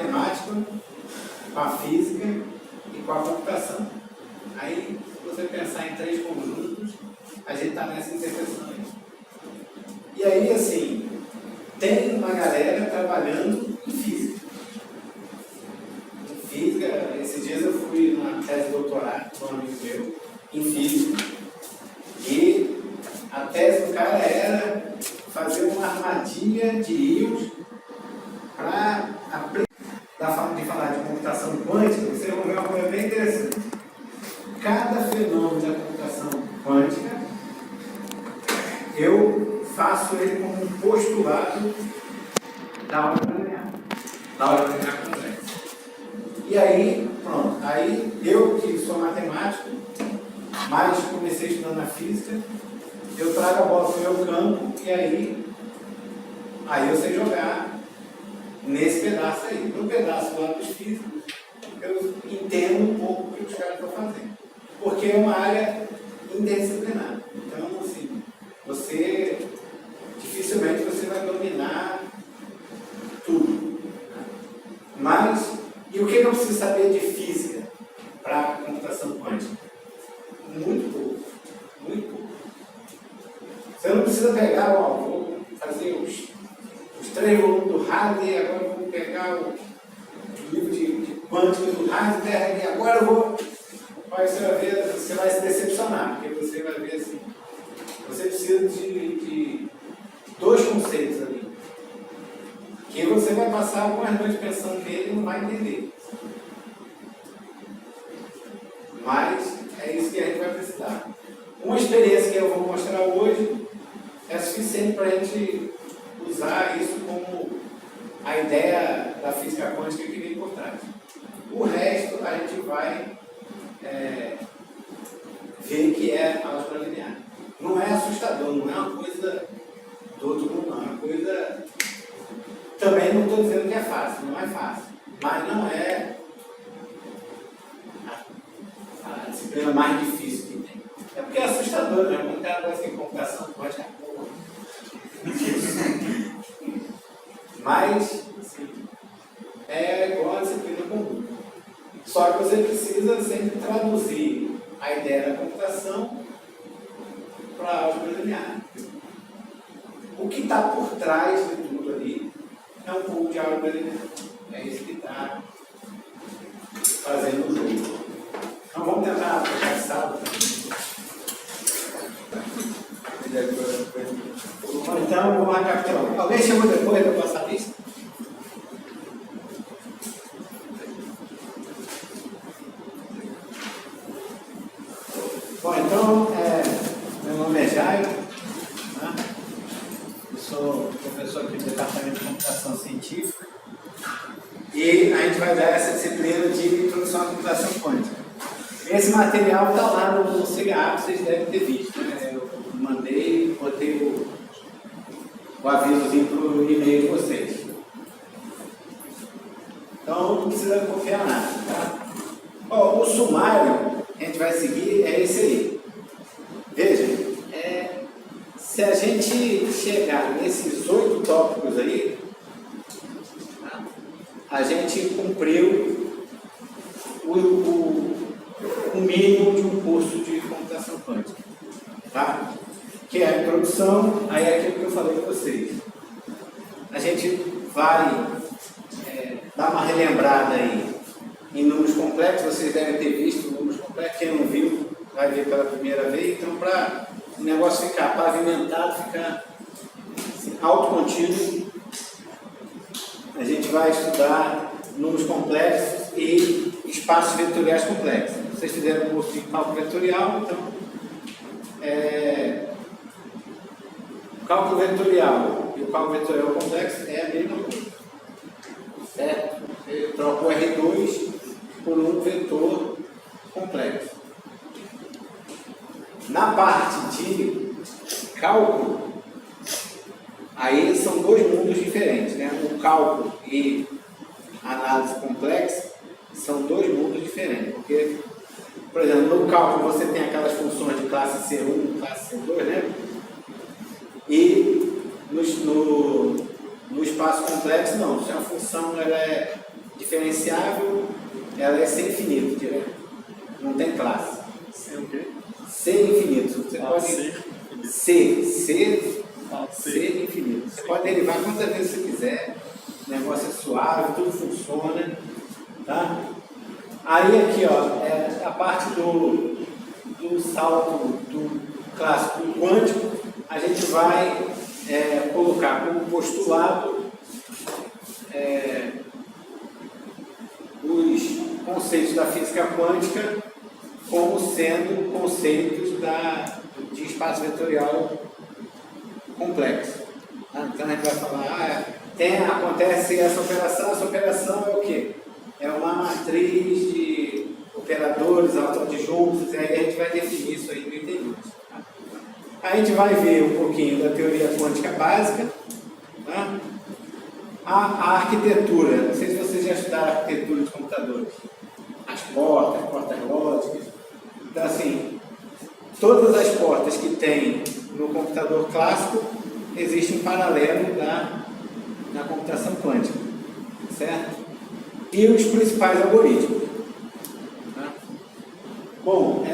matemática, com a física e com a computação. Aí, se você pensar em três conjuntos, a gente está nessa interseção aí. E aí, assim, tem uma galera trabalhando em física. Em física, esses dias eu fui numa tese de doutorado com um amigo meu, em física, e a tese do cara era fazer uma armadilha de íons para de falar de computação quântica. Você vai ver uma coisa bem interessante. Cada fenômeno da computação quântica, eu faço ele como um postulado da álgebra linear. Da álgebra linear complexa. E aí, pronto. Aí, eu que sou matemático, mas comecei estudando a física, eu trago a bola para o meu campo e aí eu sei jogar nesse pedaço aí. No pedaço lá dos físicos, eu entendo um pouco o que os caras estão fazendo. Porque é uma área interdisciplinar. Então, assim, dificilmente você vai dominar tudo. Mas, e o que eu preciso saber de física para a computação quântica? Muito pouco. Muito pouco. Você não precisa pegar, vou fazer os 3 volumes do Hadley, agora eu vou pegar o livro de quântica do Heisenberg, e agora eu vou. Aí você vai ver, você vai se decepcionar, porque você vai ver assim, você precisa de 2 conceitos ali, que você vai passar algumas noites pensando nele e não vai entender. Mas é isso que a gente vai precisar. Uma experiência que eu vou mostrar hoje é suficiente para a gente usar isso como a ideia da física quântica que vem por trás. O resto a gente vai ver que é álgebra linear. Não é assustador, não é uma coisa do outro mundo, não. É uma coisa. Também não estou dizendo que é fácil, não é fácil. Mas não é a disciplina mais difícil que tem. É porque é assustador, né? Quando o cara gosta de computação quântica, mas, assim, é igual a disciplina comum. Só que você precisa sempre traduzir a ideia da computação para a álgebra linear. O que está por trás de tudo ali é um pouco de álgebra linear. É isso que está fazendo o jogo. Então vamos tentar trocar essa sala. Então vamos recapitular. Alguém chegou depois da passar a lista? Bom, então, meu nome é Jairo, né? Eu sou professor aqui do Departamento de Computação Científica e a gente vai dar essa disciplina de Introdução à Computação Quântica. Esse material está lá no CGA, vocês devem ter visto, né? Eu mandei, botei o avisozinho para o e-mail de vocês. Então, não precisa confiar nada, tá? O sumário que a gente vai seguir é esse aí. Veja, se a gente chegar nesses 8 tópicos aí, a gente cumpriu o mínimo de um curso de computação quântica, tá? Que é a introdução, aí é aquilo que eu falei para vocês. A gente vai dar uma relembrada aí em números complexos, vocês devem ter visto números complexos, quem não viu vai ver pela primeira vez, então para o negócio ficar pavimentado, ficar assim, autocontínuo, a gente vai estudar números complexos e espaços vetoriais complexos. Vocês fizeram um curso de cálculo vetorial, então o cálculo vetorial e o cálculo vetorial complexo é a mesma coisa, certo? Eu troco o R2 por um vetor complexo. Na parte de cálculo, aí são 2 mundos diferentes, né? O cálculo e a análise complexa são 2 mundos diferentes, porque, por exemplo, no cálculo você tem aquelas funções de classe C1, classe C2, né? E no espaço complexo não, se a função ela é diferenciável, ela é C infinito, direto. Não tem classe. C o quê? C infinito. Você pode... C infinito. Você pode derivar quantas vezes você quiser. O negócio é suave, tudo funciona. Tá? Aí aqui, ó, é a parte do salto do clássico quântico, a gente vai colocar como postulado os conceitos da física quântica como sendo conceitos de espaço vetorial complexo. Então a gente vai falar, acontece essa operação é o quê? É uma matriz de operadores autoadjuntos, e aí a gente vai definir isso aí no item 2. A gente vai ver um pouquinho da teoria quântica básica, tá? A arquitetura, não sei se vocês já estudaram a arquitetura de computadores, as portas lógicas. Então, assim, todas as portas que tem no computador clássico existem em paralelo na computação quântica, certo? E os principais algoritmos. Tá? Bom,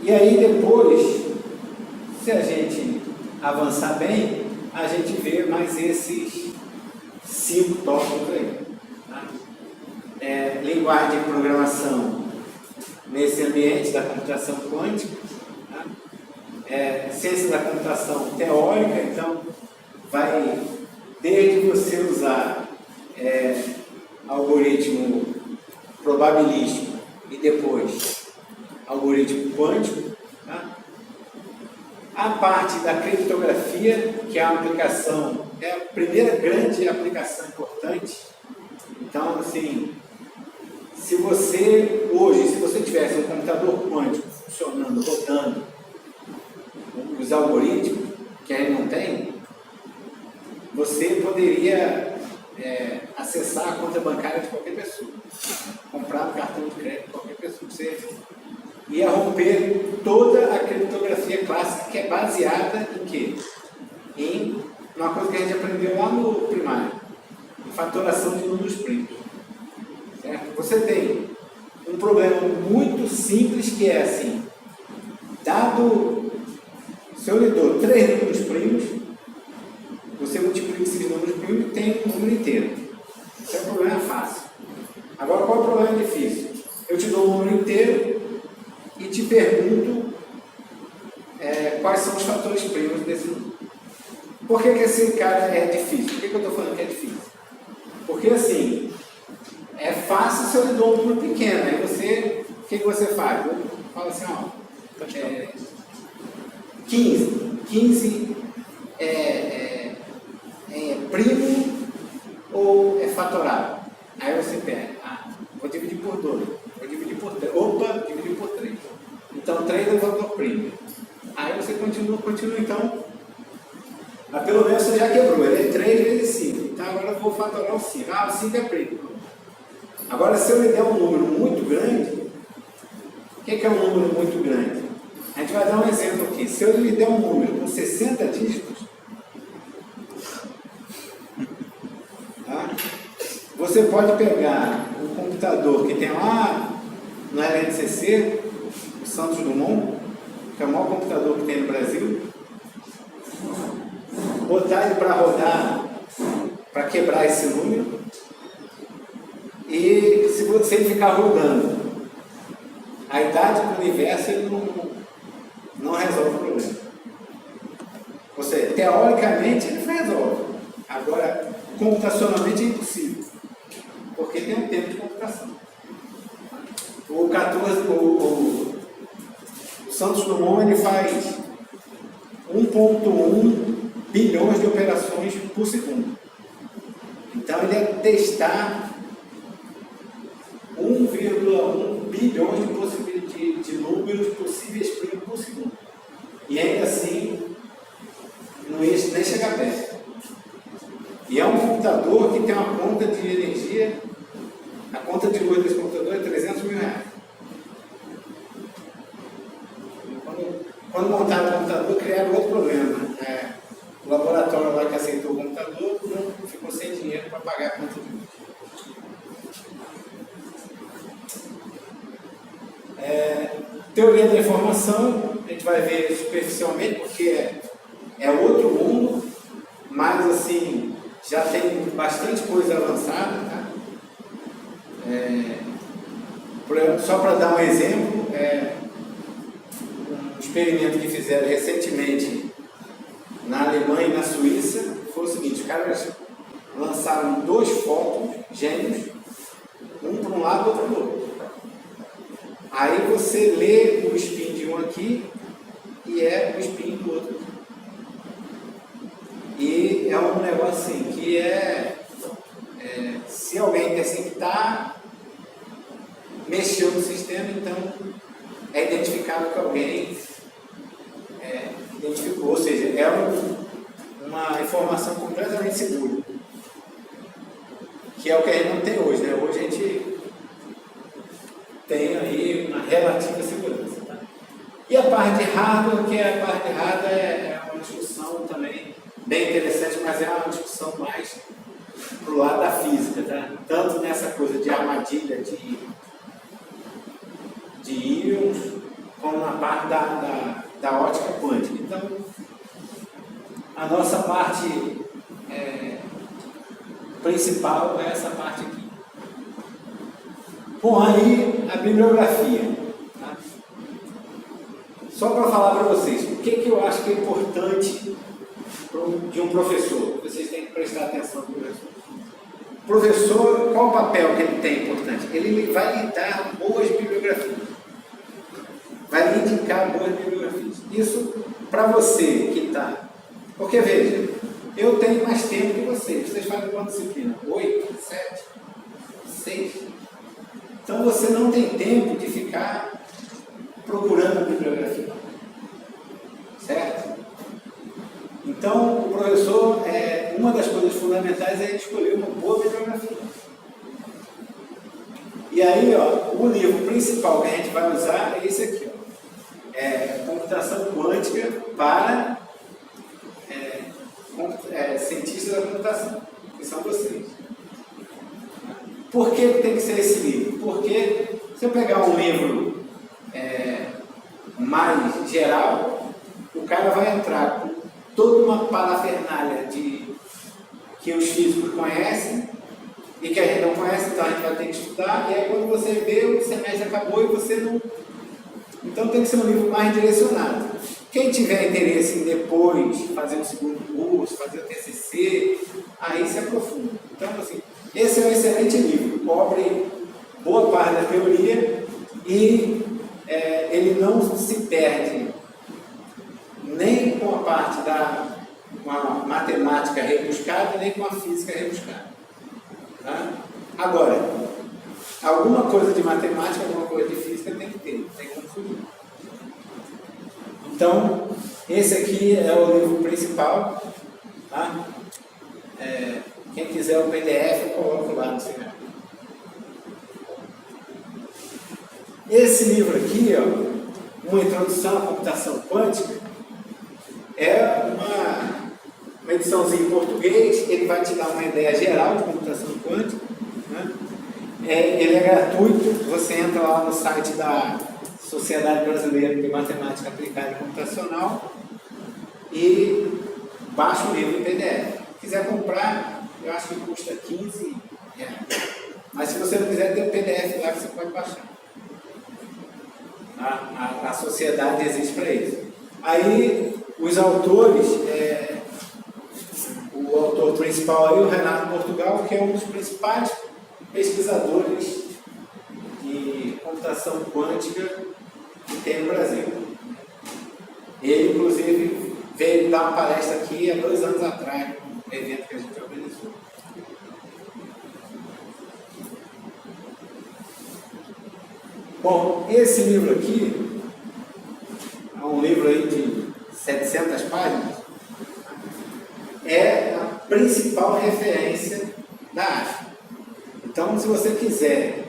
e aí depois, se a gente avançar bem, a gente vê mais esses 5 tópicos aí. Tá? Linguagem de programação nesse ambiente da computação quântica, tá? Ciência da computação teórica, então vai desde você usar algoritmo probabilístico e depois algoritmo quântico, tá? A parte da criptografia, que é a aplicação, é a primeira grande aplicação importante. Então, assim, se você tivesse um computador quântico funcionando, rodando os algoritmos, que aí não tem, você poderia acessar a conta bancária de qualquer pessoa, comprar um cartão de crédito de qualquer pessoa. Você ia romper toda a criptografia clássica, que é baseada em quê? Em uma coisa que a gente aprendeu lá no primário, em fatoração de números primos. Certo? Você tem um problema muito simples que é assim, se eu lhe dou 3 números primos, você multiplica esses números primos e tem um número inteiro. Esse é um problema fácil. Agora, qual é o problema difícil? Eu te dou um número inteiro e te pergunto quais são os fatores primos desse número. Por que esse cara é difícil? Por que eu estou falando que é difícil? Porque assim, é fácil se eu lhe dou um número pequeno. Aí o que você faz? Eu falo assim, ó, 15 é primo ou é fatorado? Aí você pega, vou dividir por 2, vou dividir por 3, dividir por 3. Então 3 é o fator primo. Aí você continua, então, pelo menos você já quebrou, ele é 3 vezes 5, então agora eu vou fatorar o 5. O 5 é primo. Agora, se eu lhe der um número muito grande, o que é um número muito grande? A gente vai dar um exemplo aqui. Se eu lhe der um número com 60 dígitos, tá? Você pode pegar um computador que tem lá no LNCC, o Santos Dumont, que é o maior computador que tem no Brasil, botar ele para rodar, para quebrar esse número, e se você ficar rodando a idade do universo, ele não resolve o problema. Ou seja, teoricamente ele resolve. Agora, computacionalmente é impossível. Porque tem um tempo de computação. O Santos Dumont ele faz 1,1 bilhões de operações por segundo. Então ele ia testar 1,1 bilhões de números possíveis por segundo. E ainda assim, não ia nem chegar perto. E é um computador que tem uma conta de energia, a conta de luz desse computador é 300 mil reais. Quando montaram o computador, criaram outro problema. O laboratório lá que aceitou o computador não ficou ficou sem dinheiro para pagar a conta de luz. Teoria da informação, a gente vai ver superficialmente, porque é outro mundo, mas assim, já tem bastante coisa avançada, tá? Só para dar um exemplo, um experimento que fizeram recentemente na Alemanha e na Suíça foi o seguinte: os caras lançaram 2 fótons gêmeos, um para um lado e outro para o outro. Aí você lê o spin de um aqui e é o spin do outro. E é um negócio assim, que se alguém interceptar, mexeu no sistema, então é identificado que alguém identificou, ou seja, é uma informação completamente segura, que é o que a gente não tem hoje, né? Hoje a gente tem aí uma relativa segurança. Tá? E a parte de hardware, é uma discussão também bem interessante, mas é uma discussão mais para o lado da física, tá? Tanto nessa coisa de armadilha de íons, como na parte da ótica quântica. Então, a nossa parte principal é essa parte aqui. Bom, aí a bibliografia. Tá? Só para falar para vocês, o que eu acho que é importante de um professor? Vocês têm que prestar atenção no professor. O professor, qual o papel que ele tem importante? Ele vai lhe dar boas bibliografias. Vai lhe indicar boas bibliografias. Isso para você que está. Porque veja, eu tenho mais tempo que vocês. Vocês fazem quantas disciplinas? 8, 7, 6. Então você não tem tempo de ficar procurando a bibliografia. Certo? Então o professor, uma das coisas fundamentais é escolher uma boa bibliografia. E aí, o livro principal que a gente vai usar é esse aqui. Computação quântica para cientistas da computação, que são vocês. Por que tem que ser esse livro? Porque se eu pegar um livro mais geral, o cara vai entrar com toda uma parafernália que os físicos conhecem e que a gente não conhece, então a gente vai ter que estudar, e aí quando você vê, o semestre acabou e você não... Então tem que ser um livro mais direcionado. Quem tiver interesse em depois fazer um segundo curso, fazer o TCC, aí se aprofunda. Então, assim, esse é um excelente livro, cobre boa parte da teoria e ele não se perde nem com a parte com a matemática rebuscada, nem com a física rebuscada. Tá? Agora, alguma coisa de matemática, alguma coisa de física tem que ter, não tem como fugir. Então, esse aqui é o livro principal. Tá? Quem quiser o PDF, eu coloco lá no final. Esse livro aqui, uma introdução à computação quântica, é uma ediçãozinha em português. Ele vai te dar uma ideia geral de computação quântica. Né? Ele é gratuito, você entra lá no site da Sociedade Brasileira de Matemática Aplicada e Computacional e baixa o livro em PDF. Se quiser comprar, eu acho que custa R$15. Mas se você não quiser, tem um PDF lá que você pode baixar. A sociedade existe para isso. Aí, os autores, o autor principal aí, o Renato Portugal, que é um dos principais pesquisadores de computação quântica que tem no Brasil. Ele, inclusive, veio dar uma palestra aqui há 2 anos atrás, no evento que a gente organizou. Bom, esse livro aqui é um livro aí de 700 páginas, é a principal referência da área. Então, se você quiser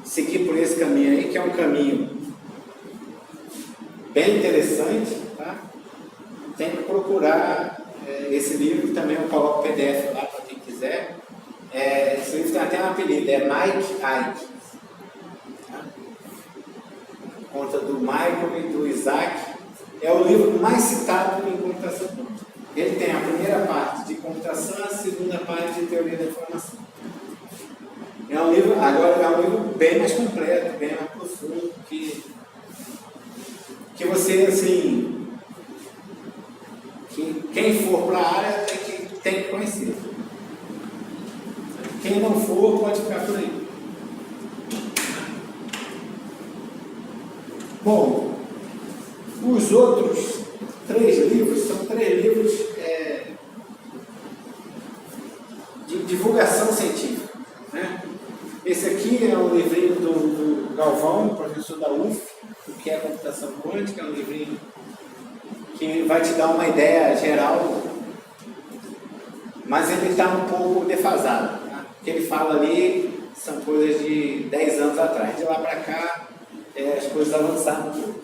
seguir por esse caminho aí, que é um caminho bem interessante, tá? Tem que procurar esse livro, também eu coloco o PDF lá para quem quiser. Esse livro tem até um apelido, é Mike Ike. Conta do Michael e do Isaac. É o livro mais citado em computação quântica. Ele tem a primeira parte de computação, a segunda parte de teoria da informação. É um livro, agora é um livro bem mais completo, bem mais profundo, que você, assim, que quem for para a área tem que conhecer. Quem não for, pode ficar por aí. Bom, os outros 3 livros são 3 livros de divulgação científica, né? Esse aqui é um livrinho do Galvão, professor da UF, o que é computação quântica, é um livrinho que vai te dar uma ideia geral, mas ele está um pouco defasado. Tá? O que ele fala ali são coisas de 10 anos atrás. De lá para cá, as coisas avançaram um pouco.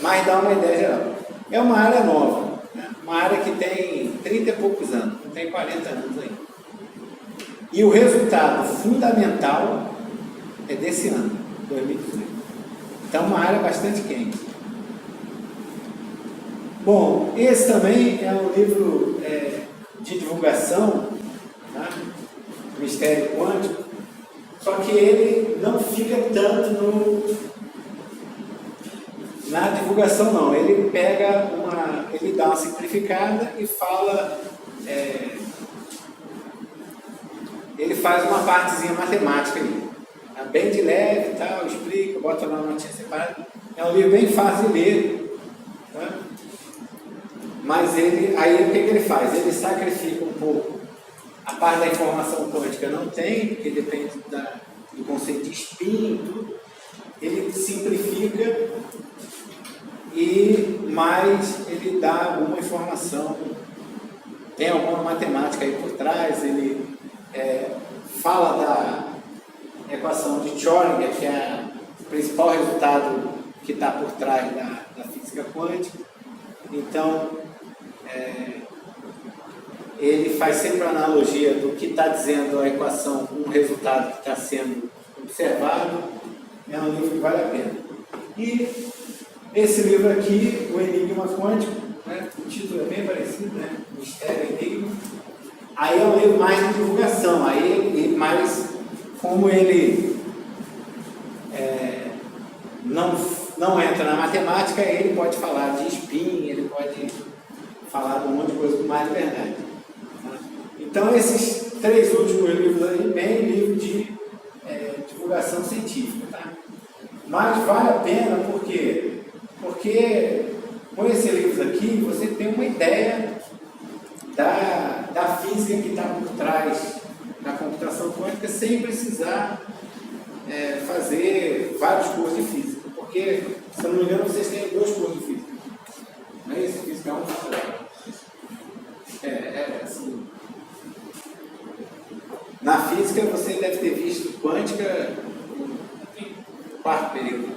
Mas dá uma ideia geral. É uma área nova, né? Uma área que tem 30 e poucos anos, não tem 40 anos ainda. E o resultado fundamental é desse ano, 2018. Então, uma área bastante quente. Bom, esse também é um livro de divulgação, tá? Mistério Quântico, só que ele não fica tanto na divulgação, não. Ele pega ele dá uma simplificada e fala, ele faz uma partezinha matemática ali, tá? Bem de leve e tal, explica, bota lá uma notinha separada. É um livro bem fácil de ler, tá? Mas aí o que ele faz? Ele sacrifica um pouco a parte da informação quântica, não tem, porque depende do conceito de spin e tudo. Ele simplifica, mas ele dá alguma informação, tem alguma matemática aí por trás. Ele fala da equação de Schrödinger, que é o principal resultado que está por trás da física quântica. Então, ele faz sempre a analogia do que está dizendo a equação com o resultado que está sendo observado. É um livro que vale a pena. E esse livro aqui, O Enigma Quântico, né? O título é bem parecido, né? Mistério Enigma. Aí é um livro mais de divulgação, mas como ele não entra na matemática, ele pode falar de spin, ele pode falar de um monte de coisa com mais verdade. Então, esses 3 últimos livros aí, bem livro de divulgação científica, tá? Mas vale a pena porque com esse livro aqui você tem uma ideia da física que está por trás da computação quântica sem precisar fazer vários cursos de física. Porque, se eu não me engano, vocês têm 2 cursos de física. Não é isso? Física 1 e assim. Na física você deve ter visto quântica no 4º período.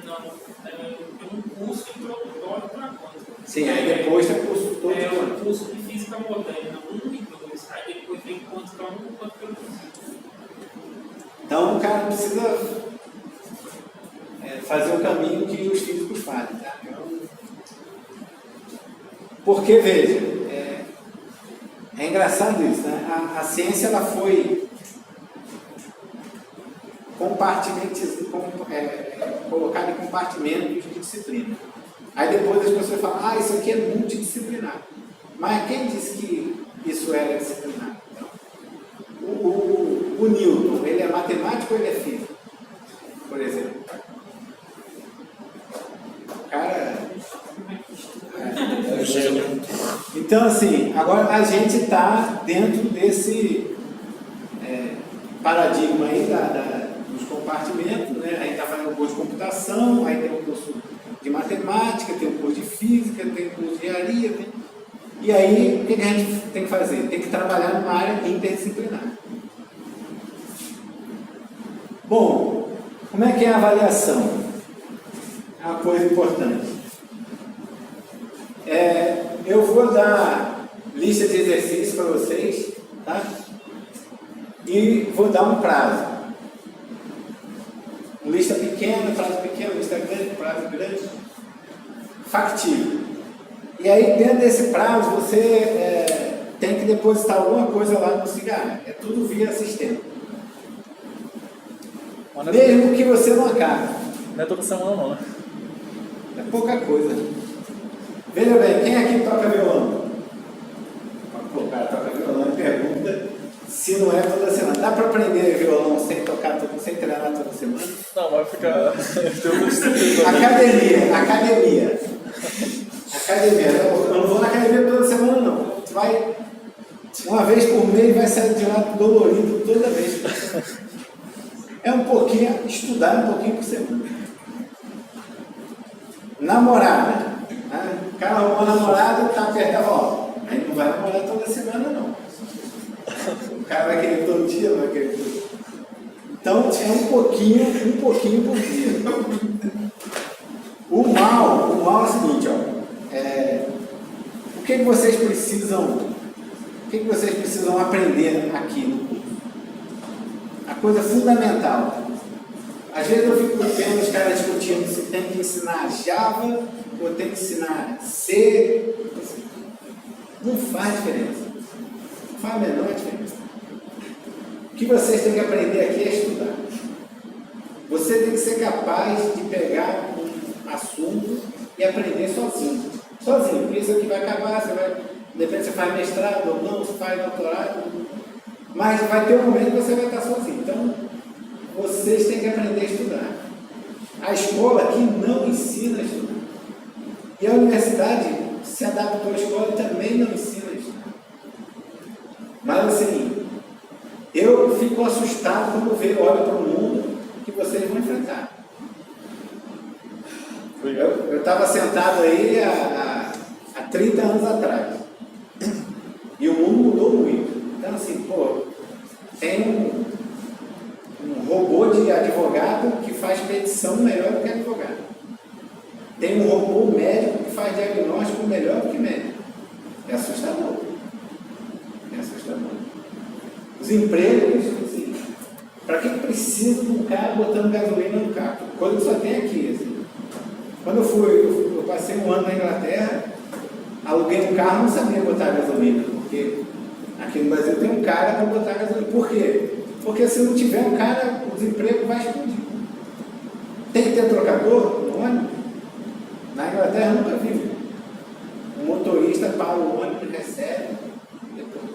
Não, tem um curso introdutório para quântica. Sim, aí depois tem o curso todo de quântica. O curso de física moderna 1 e 2, aí depois vem quântica 1 e quântica 2. Então o cara precisa fazer o caminho que os físicos fazem, tá? Porque, veja, é engraçado isso, né? A ciência ela foi colocada em compartimentos de disciplina. Aí depois as pessoas falam, isso aqui é multidisciplinar. Mas quem disse que isso era disciplinar? Então, o Newton, ele é matemático ou ele é físico? Por exemplo. O cara... Então, assim, agora a gente está dentro desse paradigma aí dos compartimentos, né? Aí está fazendo um curso de computação, aí tem um curso de matemática, tem um curso de física, tem um curso de engenharia. E aí, o que a gente tem que fazer? Tem que trabalhar numa área interdisciplinar. Bom, como é que é a avaliação? É uma coisa importante. Eu vou lista de exercícios para vocês, tá? E vou dar um prazo. Lista pequena, prazo pequeno, lista grande, prazo grande, factível. E aí, dentro desse prazo, você tem que depositar alguma coisa lá no cigarro. É tudo via sistema. Mesmo que você não acabe. Não é toda semana não, né? É pouca coisa. Veja bem, quem aqui toca violão? Pô, o cara toca violão e pergunta se não é toda semana. Dá para aprender violão sem tocar, sem treinar toda semana? Não, vai ficar... Academia. Eu não vou na academia toda semana, não. Tu vai uma vez por mês, vai sair de lá dolorido toda vez. É um pouquinho, estudar um pouquinho por semana. Namorar, né? O cara arrumou namorado, tá perto, ó. Aí não vai namorar toda semana, não. O cara vai querer todo dia, não vai querer todo dia. Então, é um pouquinho por dia. O mal é o seguinte, ó. O que vocês precisam aprender aqui no curso? A coisa fundamental. Às vezes eu fico vendo os caras discutindo se tem que ensinar Java ou tem que ensinar C. Não faz diferença. Não faz a menor diferença. O que vocês têm que aprender aqui é estudar. Você tem que ser capaz de pegar um assunto e aprender sozinho. Sozinho, porque isso aqui vai acabar, de repente você faz mestrado ou não, você faz doutorado, mas vai ter um momento que você vai estar sozinho. Então, vocês têm que aprender a estudar. A escola aqui não ensina a estudar. E a universidade se adaptou à escola e também não ensina a estudar. Mas assim, eu fico assustado quando olho para o mundo que vocês vão enfrentar. Eu estava sentado aí há 30 anos atrás. E o mundo mudou muito. Então assim, tem um robô de advogado que faz petição melhor do que advogado. Tem um robô médico que faz diagnóstico melhor do que médico. É assustador. Os empregos, assim, para que precisa de um cara botando gasolina no carro? Coisa que só tem aqui. Assim. Quando eu passei um ano na Inglaterra, aluguei um carro, não sabia botar gasolina, porque aqui no Brasil tem um cara para botar gasolina. Por quê? Porque se não tiver um cara, o desemprego vai explodir. Tem que ter trocador no ônibus? Na Inglaterra eu nunca vi. O motorista para o ônibus, recebe, depois.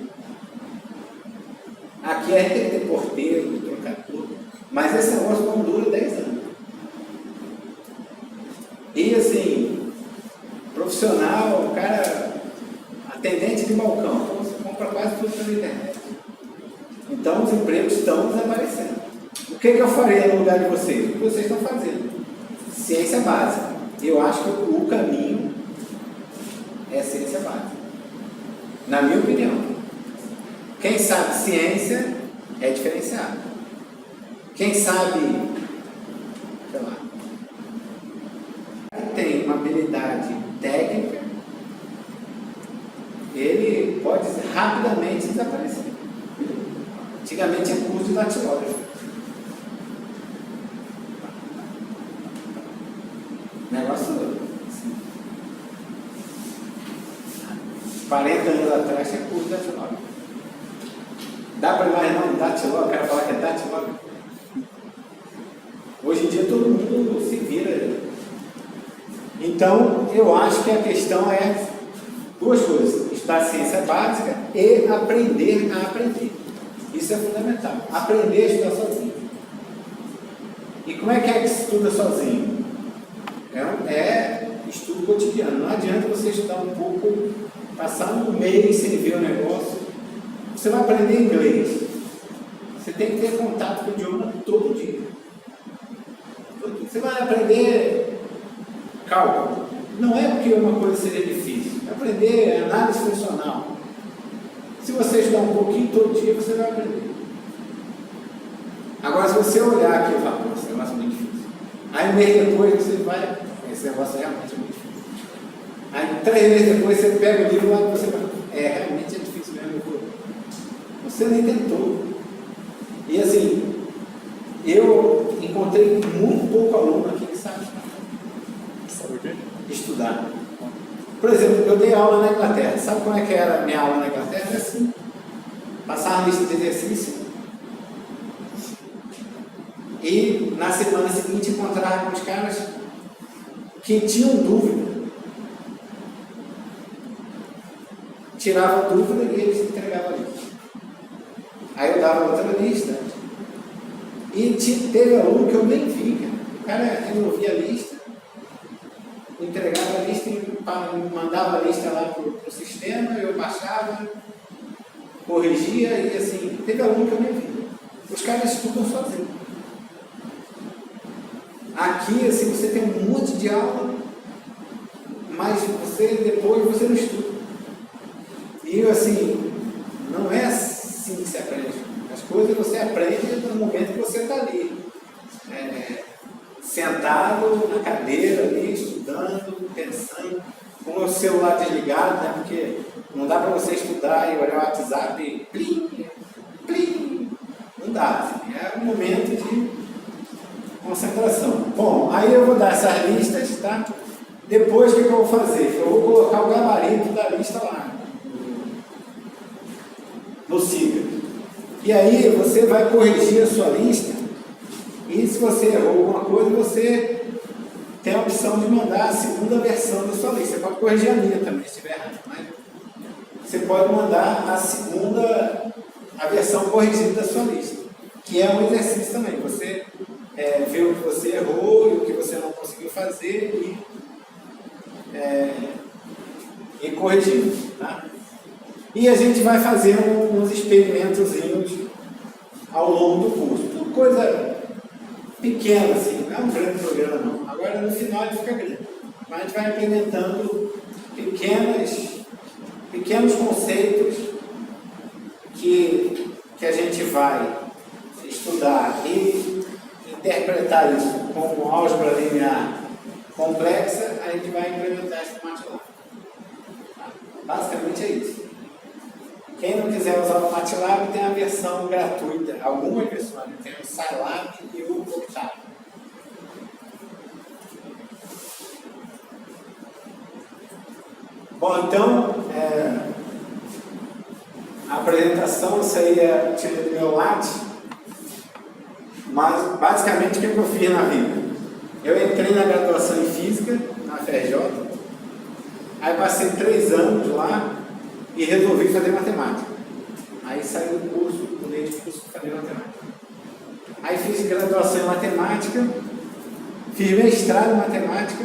Aqui a gente tem que ter porteiro, trocador, mas esse negócio não dura 10 anos. E assim, profissional, o cara, atendente de balcão, então você compra quase tudo pela internet. Então os empregos estão desaparecendo. O que eu faria no lugar de vocês? O que vocês estão fazendo? Ciência básica. Eu acho que o caminho é ciência básica. Na minha opinião. Quem sabe ciência é diferenciado. Quem sabe, sei lá, tem uma habilidade técnica, ele pode rapidamente desaparecer. Antigamente é curso de datilógrafo. Negócio assim. 40 anos atrás tinha curso de datilógrafo. Dá para imaginar um datilógrafo, o cara falar que é datilógrafo? Hoje em dia todo mundo se vira. Então, eu acho que a questão é duas coisas: estudar ciência básica e aprender a aprender. Isso é fundamental. Aprender a estudar sozinho. E como é que se estuda sozinho? É estudo cotidiano. Não adianta você estudar um pouco, passar um mês sem ver o negócio. Você vai aprender inglês. Você tem que ter contato com o idioma todo dia. Você vai aprender cálculo. Não é porque uma coisa seja difícil. Aprender análise funcional. Se você estudar um pouquinho todo dia, você vai aprender. Agora, se você olhar aqui e falar, esse negócio é muito difícil. Aí, um mês depois, você vai, esse negócio realmente é muito difícil. Aí, 3 meses depois, você pega o livro lá e você vai, realmente é difícil mesmo. Você nem tentou. E assim, eu encontrei muito pouco aluno aqui que sabe Sabe o quê? estudar. Por exemplo, eu dei aula na Inglaterra. Sabe como é que era a minha aula na Inglaterra? Era assim. Passava a lista de exercício e na semana seguinte encontrava com os caras que tinham dúvida. Tirava a dúvida e eles entregavam a lista. Aí eu dava outra lista. E teve aluno que eu nem vi, cara. O cara resolvia a lista, entregava a lista e mandava a lista lá para o sistema, eu baixava, corrigia e assim, teve aluno que eu nem vi. Os caras estudam sozinhos. Aqui, assim, você tem um monte de aula, mas depois você não estuda. E assim, não é assim que se aprende. As coisas você aprende no momento que você está ali. Sentado na cadeira ali, estudando, pensando, com o celular desligado, né? Porque não dá para você estudar e olhar o WhatsApp e plim, plim. Não dá. Assim, é um momento de concentração. Bom, aí eu vou dar essas listas, tá? Depois o que eu vou fazer? Eu vou colocar o gabarito da lista lá no Siga. E aí você vai corrigir a sua lista e se você errou alguma coisa, você tem a opção de mandar a segunda versão da sua lista. Você pode corrigir a minha também, se estiver errado, mas você pode mandar a versão corrigida da sua lista, que é um exercício também. Você vê o que você errou e o que você não conseguiu fazer e corrigindo, tá? E a gente vai fazer uns experimentozinhos ao longo do curso. Tudo coisa pequena, assim, não é um grande programa não. Agora no final ele fica grande. Mas a gente vai implementando pequenos conceitos que a gente vai estudar e interpretar isso como álgebra linear complexa, a gente vai implementar isso no MATLAB. Basicamente é isso. Quem não quiser usar o MATLAB tem a versão gratuita, algumas versões, tem o Scilab e o Octave. Bom, então, a apresentação, isso aí é tira do meu lado, mas basicamente o que eu fiz na vida? Eu entrei na graduação em Física, na FRJ, aí passei 3 anos lá, e resolvi fazer matemática. Aí saí do curso, mudei de curso para fazer matemática. Aí fiz graduação em matemática, fiz mestrado em matemática,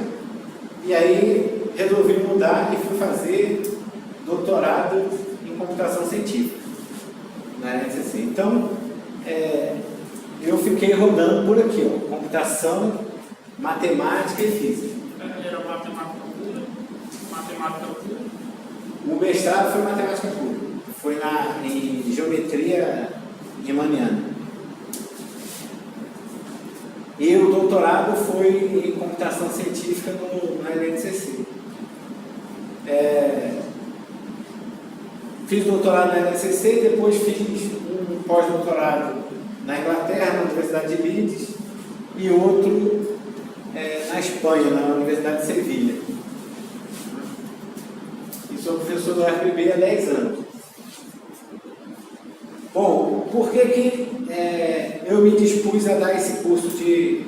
e aí resolvi mudar e fui fazer doutorado em computação científica na NCC. Então, eu fiquei rodando por aqui, ó, computação, matemática e física. Era matemática pura? Matemática pura? O mestrado foi matemática pura, foi em geometria riemanniana. E o doutorado foi em computação científica na NCC. Fiz doutorado na NCC, depois fiz um pós-doutorado na Inglaterra, na Universidade de Leeds, e outro na Espanha, na Universidade de Sevilha. Sou professor do UFPB há 10 anos. Bom, por que eu me dispus a dar esse curso de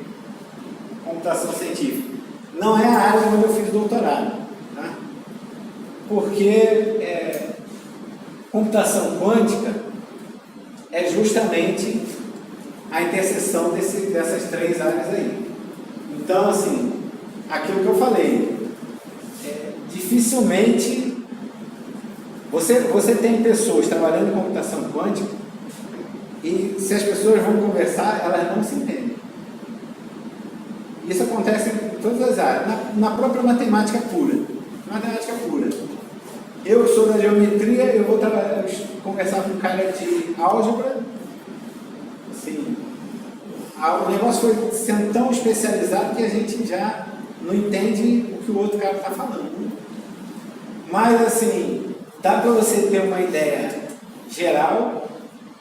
computação científica? Não é a área onde eu fiz doutorado, tá? Porque computação quântica é justamente a interseção dessas 3 áreas aí. Então, assim, aquilo que eu falei, dificilmente você tem pessoas trabalhando em computação quântica e se as pessoas vão conversar, elas não se entendem. Isso acontece em todas as áreas, na própria matemática pura. Matemática pura. Eu que sou da geometria, eu vou conversar com um cara de álgebra, assim, o negócio foi sendo tão especializado que a gente já não entende o que o outro cara está falando. Mas, assim, dá para você ter uma ideia geral,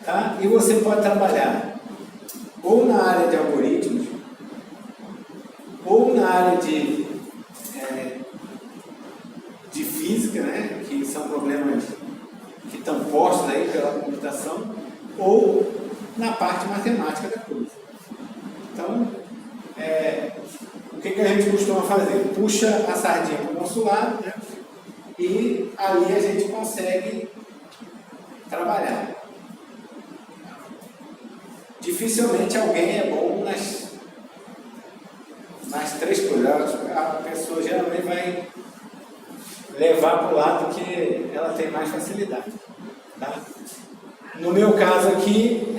tá? E você pode trabalhar ou na área de algoritmos, ou na área de física, né? Que são problemas que estão postos aí pela computação, ou na parte matemática da coisa. Então, o que a gente costuma fazer? Puxa a sardinha para o nosso lado, né? E ali a gente consegue trabalhar. Dificilmente alguém é bom nas três coisas. A pessoa geralmente vai levar para o lado que ela tem mais facilidade. Tá? No meu caso aqui,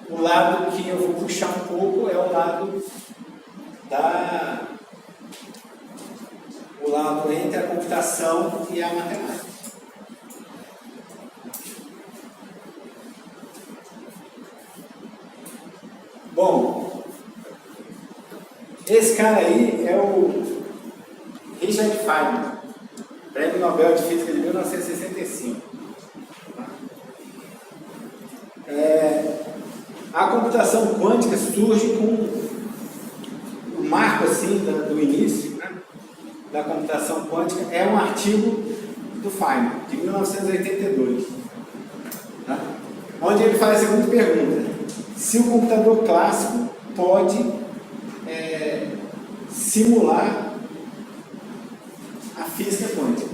o lado que eu vou puxar um pouco é o lado entre a computação e a matemática. Bom, esse cara aí é o Richard Feynman, Prêmio Nobel de Física de 1965. A computação quântica surge com o marco assim do início, né, da computação quântica, é um artigo do Feynman, de 1982, tá? Onde ele faz a seguinte pergunta: se o computador clássico pode simular a física quântica.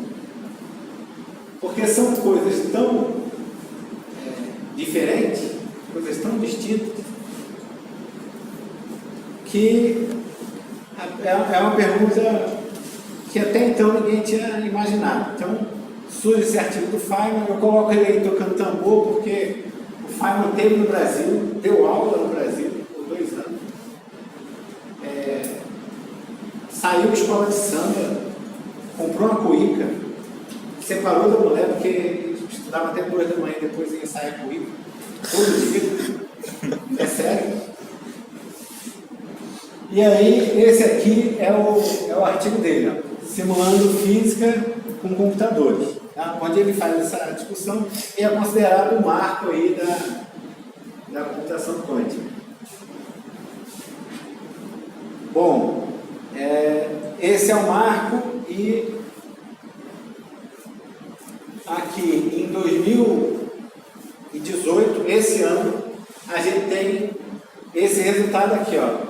Porque são coisas tão diferentes, coisas tão distintas, que é uma pergunta que até então ninguém tinha imaginado. Então, surge esse artigo do Feynman, eu coloco ele aí tocando tambor, porque o Feynman esteve no Brasil, deu aula no Brasil por 2 anos. Saiu da escola de samba, comprou uma cuíca, separou da mulher, porque estudava até 2 da manhã, depois ia ensaiar a cuíca, todo dia. É sério. E aí, esse aqui é o artigo dele, ó, simulando física com computadores. Tá? Onde ele faz essa discussão e é considerado o marco aí da computação quântica. Bom, esse é o marco e aqui em 2018, esse ano, a gente tem esse resultado aqui, ó.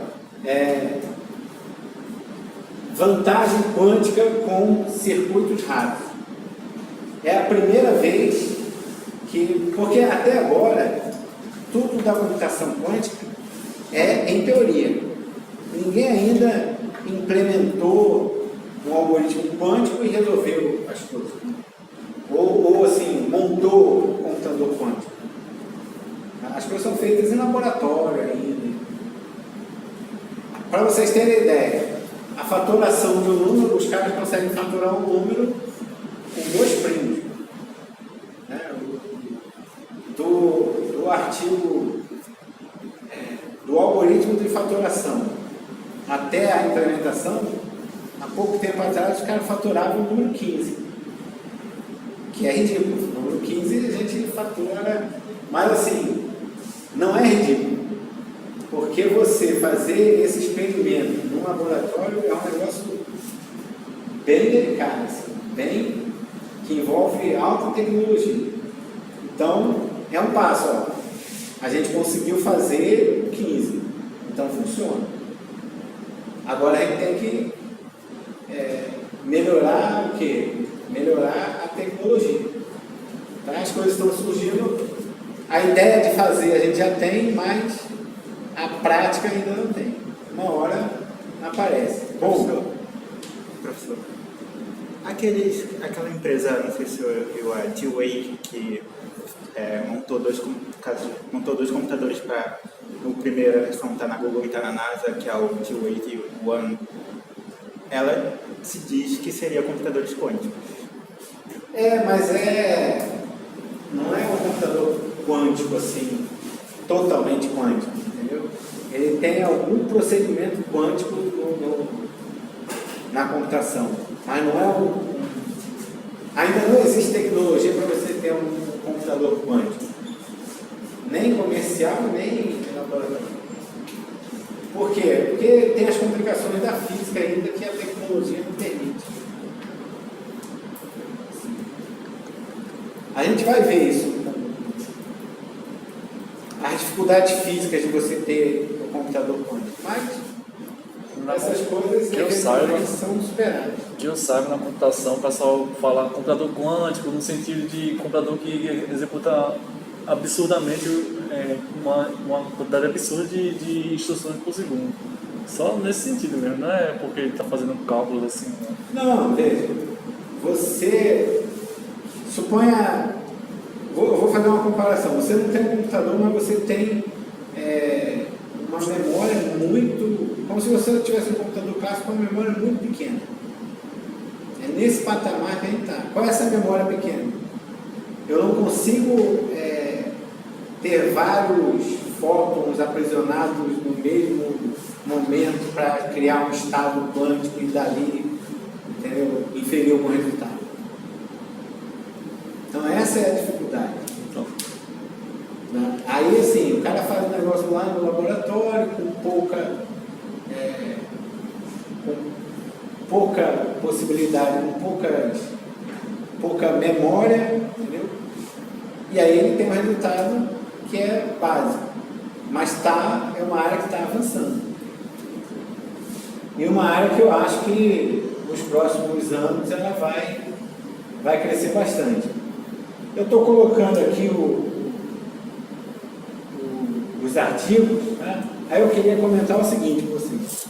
Vantagem quântica com circuitos raros. É a primeira vez porque até agora, tudo da computação quântica é em teoria. Ninguém ainda implementou um algoritmo quântico e resolveu as coisas. Ou assim, montou o computador quântico. As coisas são feitas em laboratório ainda. Para vocês terem ideia, a fatoração de um número, os caras conseguem fatorar um número com 2 primos. Né? Do artigo, do algoritmo de fatoração até a implementação, há pouco tempo atrás, os caras faturavam o número 15. Que é ridículo. O número 15 a gente fatura, mas assim, não é ridículo. Porque você fazer esse experimento num laboratório é um negócio bem delicado, assim, que envolve alta tecnologia. Então, é um passo. Ó. A gente conseguiu fazer 15, então funciona. Agora a gente tem que melhorar o quê? Melhorar a tecnologia. Então, as coisas estão surgindo, a ideia de fazer a gente já tem, mas a prática ainda não tem. Uma hora aparece. Bom, professor, aquela empresa, não sei se eu viu, a T-Wave, que montou dois computadores para, o primeiro versão está na Google e está na NASA, que é o T-Wave One. Ela se diz que seria computadores quânticos. Mas não é um computador quântico assim, totalmente quântico, entendeu? Ele tem algum procedimento quântico na computação, mas não é Ainda não existe tecnologia para você ter um computador quântico. Nem comercial, nem laboratório. Por quê? Porque tem as complicações da física ainda que a tecnologia não permite. A gente vai ver isso. As dificuldades físicas de você ter o computador quântico. Mas essas coisas que eu saiba, são superadas. Que eu saiba, na computação, o pessoal fala computador quântico no sentido de computador que executa absurdamente uma quantidade absurda de instruções por segundo. Só nesse sentido mesmo, não é porque ele está fazendo cálculos assim. Não, veja, você suponha, eu vou fazer uma comparação, você não tem um computador, mas você tem uma memória muito, como se você tivesse um computador clássico com uma memória muito pequena. É nesse patamar que a gente está. Qual é essa memória pequena? Eu não consigo ter vários fótons aprisionados no mesmo momento para criar um estado quântico e dali, entendeu? Inferir algum resultado. Então essa é a dificuldade. Né? Aí assim, o cara faz um negócio lá no laboratório com pouca possibilidade, com pouca memória, entendeu? E aí ele tem um resultado que é básico, mas é uma área que está avançando. E uma área que eu acho que nos próximos anos ela vai crescer bastante. Eu estou colocando aqui os artigos, né? Aí eu queria comentar o seguinte com vocês.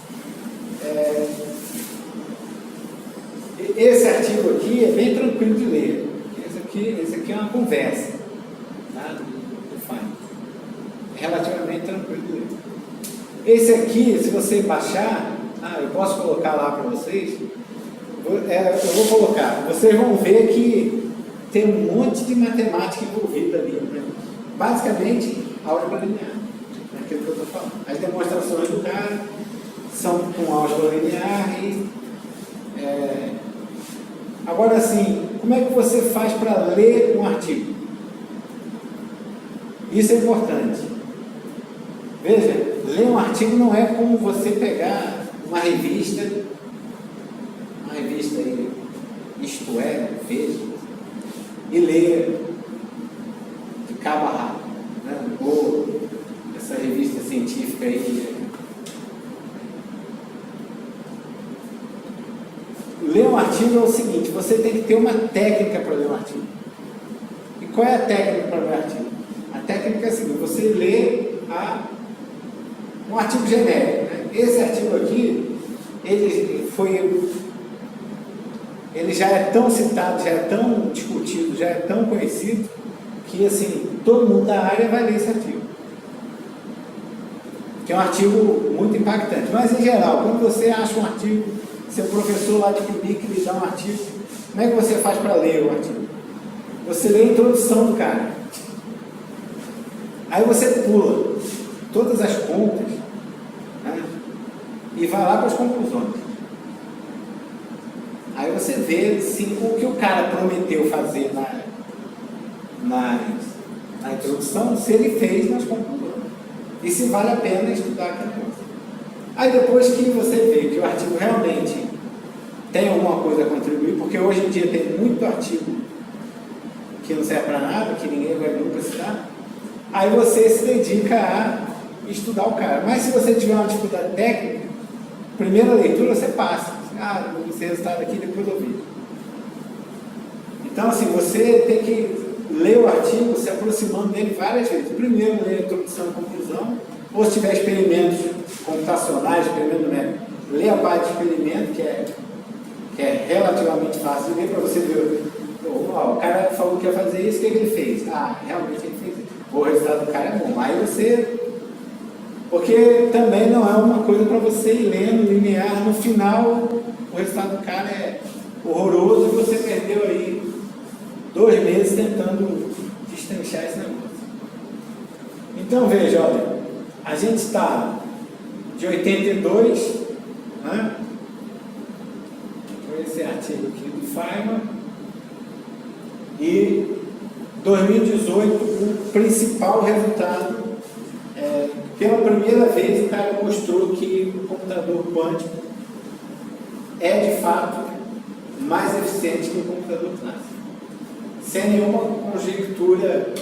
Esse artigo aqui é bem tranquilo de ler. Esse aqui é uma conversa, tá? Do Fine. É relativamente tranquilo de ler. Esse aqui, se você baixar, eu posso colocar lá para vocês. Eu vou colocar. Vocês vão ver que tem um monte de matemática envolvida ali. Né? Basicamente, álgebra linear. É aquilo que eu estou falando. As demonstrações do cara são com álgebra linear e... Agora, assim, como é que você faz para ler um artigo? Isso é importante. Veja, ler um artigo não é como você pegar uma revista aí, Isto É, Veja, e ler de cabo a rabo, né? Ou essa revista científica aí. Ler um artigo é o seguinte, você tem que ter uma técnica para ler um artigo. E qual é a técnica para ler um artigo? A técnica é a seguinte, você lê um artigo genérico. Né? Esse artigo aqui, ele já é tão citado, já é tão discutido, já é tão conhecido, que assim, todo mundo da área vai ler esse artigo. Que é um artigo muito impactante. Mas em geral, quando você acha um artigo, seu professor lá de PIBIC lhe dá um artigo, como é que você faz para ler o artigo? Você lê a introdução do cara. Aí você pula todas as contas, né, e vai lá para as conclusões. Aí você vê assim, o que o cara prometeu fazer na introdução, se ele fez nas conclusões. E se vale a pena estudar aquela coisa. Aí depois que você vê que o artigo realmente tem alguma coisa a contribuir, porque hoje em dia tem muito artigo que não serve para nada, que ninguém vai nunca citar, aí você se dedica a estudar o cara. Mas se você tiver uma dificuldade técnica, primeira leitura você passa. Esse resultado aqui depois eu vejo. Então assim, você tem que ler o artigo se aproximando dele várias vezes. Primeiro ler a introdução e conclusão, ou se tiver experimentos computacionais, experimento numérico, ler a parte de experimento, que é relativamente fácil de ler para você ver. O cara falou que ia fazer isso, o que ele fez? Realmente ele fez isso. O resultado do cara é bom. Aí você... Porque também não é uma coisa para você ir lendo linear. No final, o resultado do cara é horroroso e você perdeu aí 2 meses tentando destrinchar esse negócio. Então, veja, olha, a gente está de 82, né? Com esse artigo aqui do Feynman, E 2018, o principal resultado, pela primeira vez o cara mostrou que o computador quântico é de fato mais eficiente que o computador clássico, sem nenhuma conjectura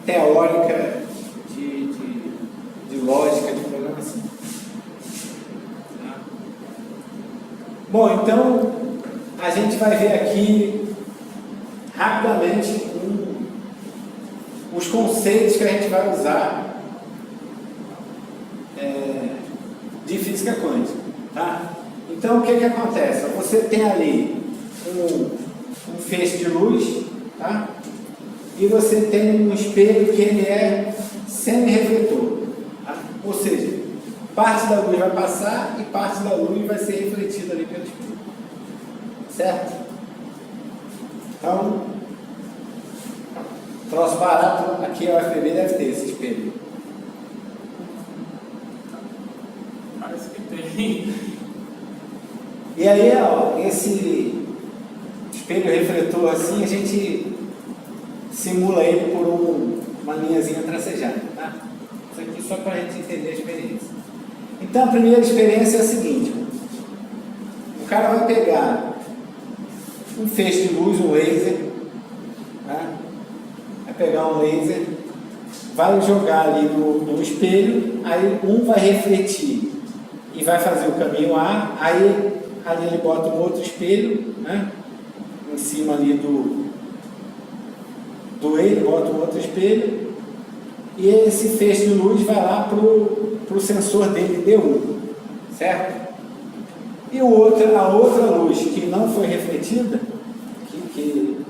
teórica de lógica de programação. Bom, então a gente vai ver aqui rapidamente os conceitos que a gente vai usar de física quântica, tá? Então o que acontece? Você tem ali um feixe de luz, tá? E você tem um espelho que ele é semi-refletor, tá? Ou seja, parte da luz vai passar e parte da luz vai ser refletida ali pelo espelho, certo? Então, troço barato, aqui a UFPB deve ter esse espelho. Parece que tem. E aí, ó, esse espelho refletor assim, a gente simula ele por uma linhazinha tracejada, tá? Isso aqui só para a gente entender a experiência. Então, a primeira experiência é a seguinte: o cara vai pegar um feixe de luz, um laser, tá? Vai pegar um laser, vai jogar ali no espelho, aí um vai refletir e vai fazer o caminho A, aí ali ele bota um outro espelho, né? Em cima ali do ele, bota um outro espelho, e esse feixe de luz vai lá pro sensor dele D1, certo? E a outra luz que não foi refletida, que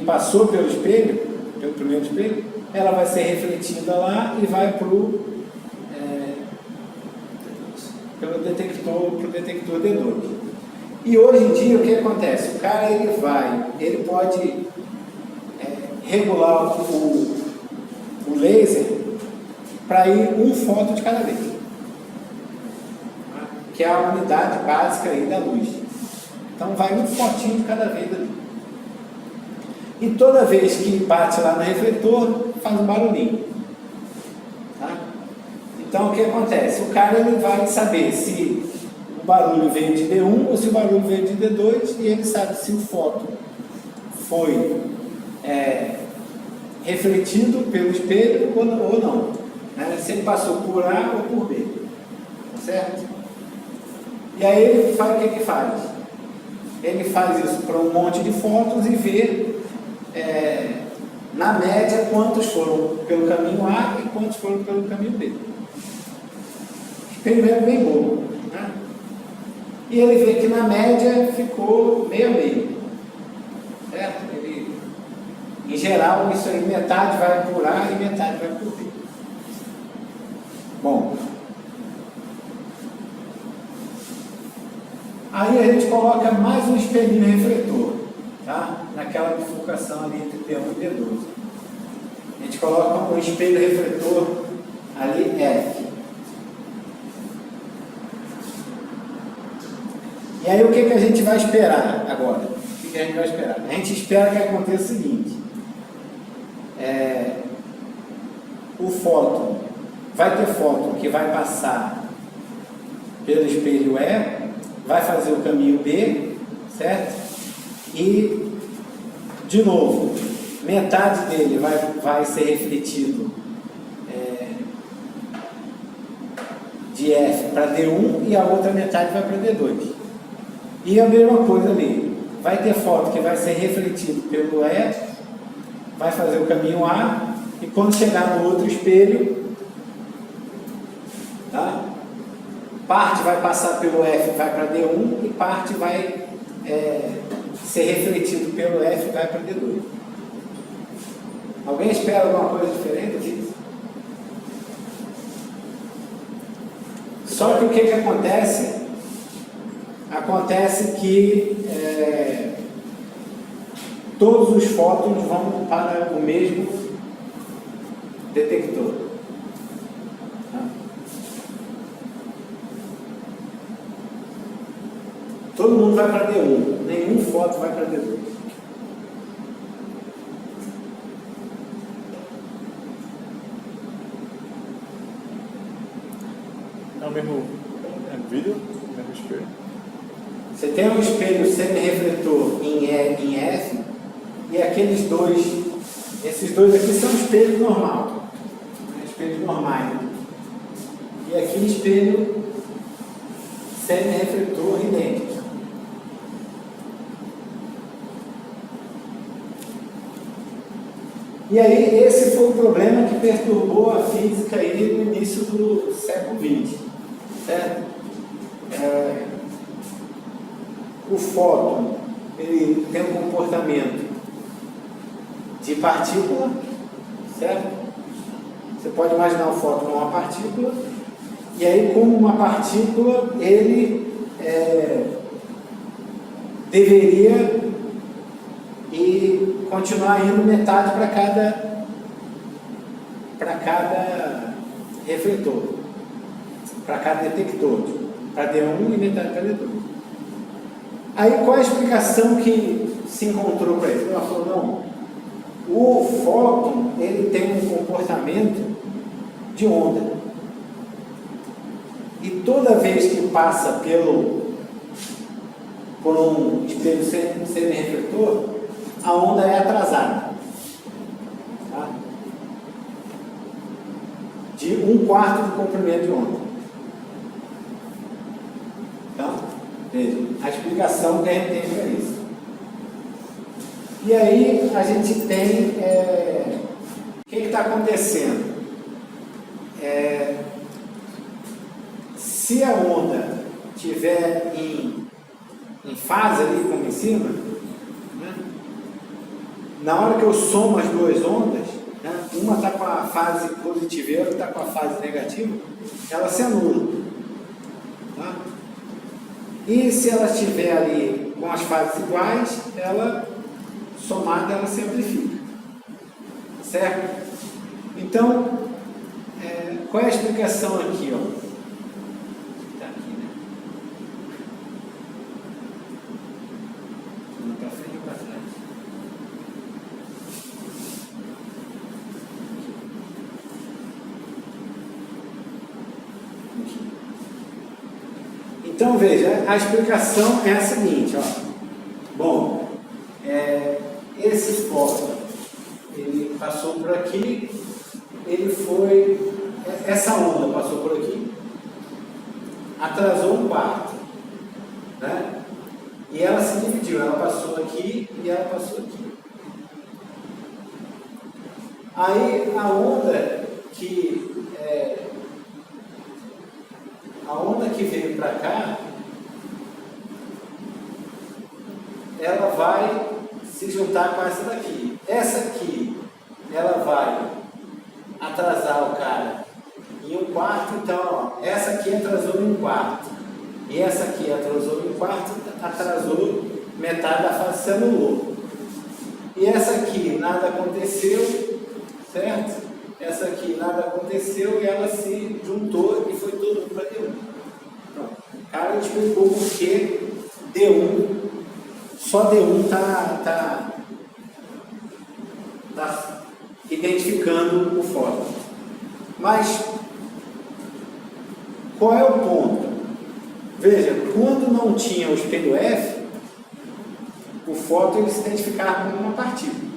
passou pelo espelho, pelo primeiro espelho, ela vai ser refletida lá e vai pelo detector D2. E hoje em dia o que acontece? O cara ele pode regular o laser para ir um fóton de cada vez, que é a unidade básica aí da luz. Então vai um fotinho de cada vez ali. E toda vez que bate lá no refletor, faz um barulhinho. Tá? Então o que acontece? O cara ele vai saber se o barulho veio de D1 ou se o barulho veio de D2, e ele sabe se o fóton foi refletido pelo espelho ou não, né? Se ele passou por A ou por B, certo? E aí ele faz o que ele faz? Ele faz isso para um monte de fótons e vê na média quantos foram pelo caminho A e quantos foram pelo caminho B. Experimento bem bom, né? E ele vê que na média ficou meio a meio, certo? Em geral, isso aí, metade vai por A e metade vai por B. Bom, aí a gente coloca mais um espelhinho refletor, tá? Naquela bifurcação ali entre D1 e D12. A gente coloca um espelho refletor ali F. E aí o que a gente vai esperar agora? O que a gente vai esperar? A gente espera que aconteça o seguinte: o fóton, vai ter fóton que vai passar pelo espelho E, vai fazer o caminho B, certo? E, de novo, metade dele vai ser refletido de F para D1 e a outra metade vai para D2. E a mesma coisa ali, vai ter fóton que vai ser refletido pelo E, vai fazer o caminho A, e quando chegar no outro espelho, tá? Parte vai passar pelo F, vai para D1, e parte vai ser refletido pelo F e vai para D2. Alguém espera alguma coisa diferente disso? Só que o que acontece? Acontece que todos os fótons vão para o mesmo detector. Tá? Todo mundo vai para D1, nenhum fóton vai para D2. É o mesmo vídeo, o mesmo espelho. Você tem um espelho semi-refletor em F e aqueles dois, esses dois aqui são espelhos normais, espelhos normais. E aqui espelho semi-refletor idêntico. E aí esse foi o problema que perturbou a física aí no início do século XX, certo? O fóton, ele tem um comportamento de partícula, certo? Você pode imaginar o fóton como uma partícula, e aí como uma partícula, ele deveria continuar indo metade para cada refletor, para cada detector, para D1 e metade para D2. Aí qual a explicação que se encontrou para isso? Ela falou, não, o fóton ele tem um comportamento de onda. E toda vez que passa por um espelho semi-refletor, a onda é atrasada. Tá? De 1/4 do comprimento de onda. Então, veja, a explicação que a gente tem para isso. E aí a gente tem o que está acontecendo? Se a onda estiver em fase ali, como em cima, né? Na hora que eu somo as duas ondas, né? Uma está com a fase positiva e a outra está com a fase negativa, ela se anula. Tá? E se ela estiver ali com as fases iguais, ela somada, ela se amplifica. Certo? Então, qual é a explicação aqui? Ó? Tá aqui, né? Para frente ou para trás? Então veja, a explicação é a seguinte, ó. Bom, esse fóton, ele passou por aqui, essa onda passou por aqui, atrasou 1/4, né? E ela se dividiu, ela passou aqui e ela passou aqui. Aí a onda que veio para cá, ela vai se juntar com essa daqui. Essa aqui, ela vai atrasar o cara em 1/4, então, ó, essa aqui atrasou em 1/4. E essa aqui atrasou em 1/4, atrasou metade da fase, se anulou. E essa aqui nada aconteceu, certo? Essa aqui nada aconteceu e ela se juntou e foi todo mundo para D1. Pronto. O cara explicou por que D1, só D1 está identificando o fóton. Mas qual é o ponto? Veja, quando não tinha o espelho F, o fóton ele se identificava como uma partícula.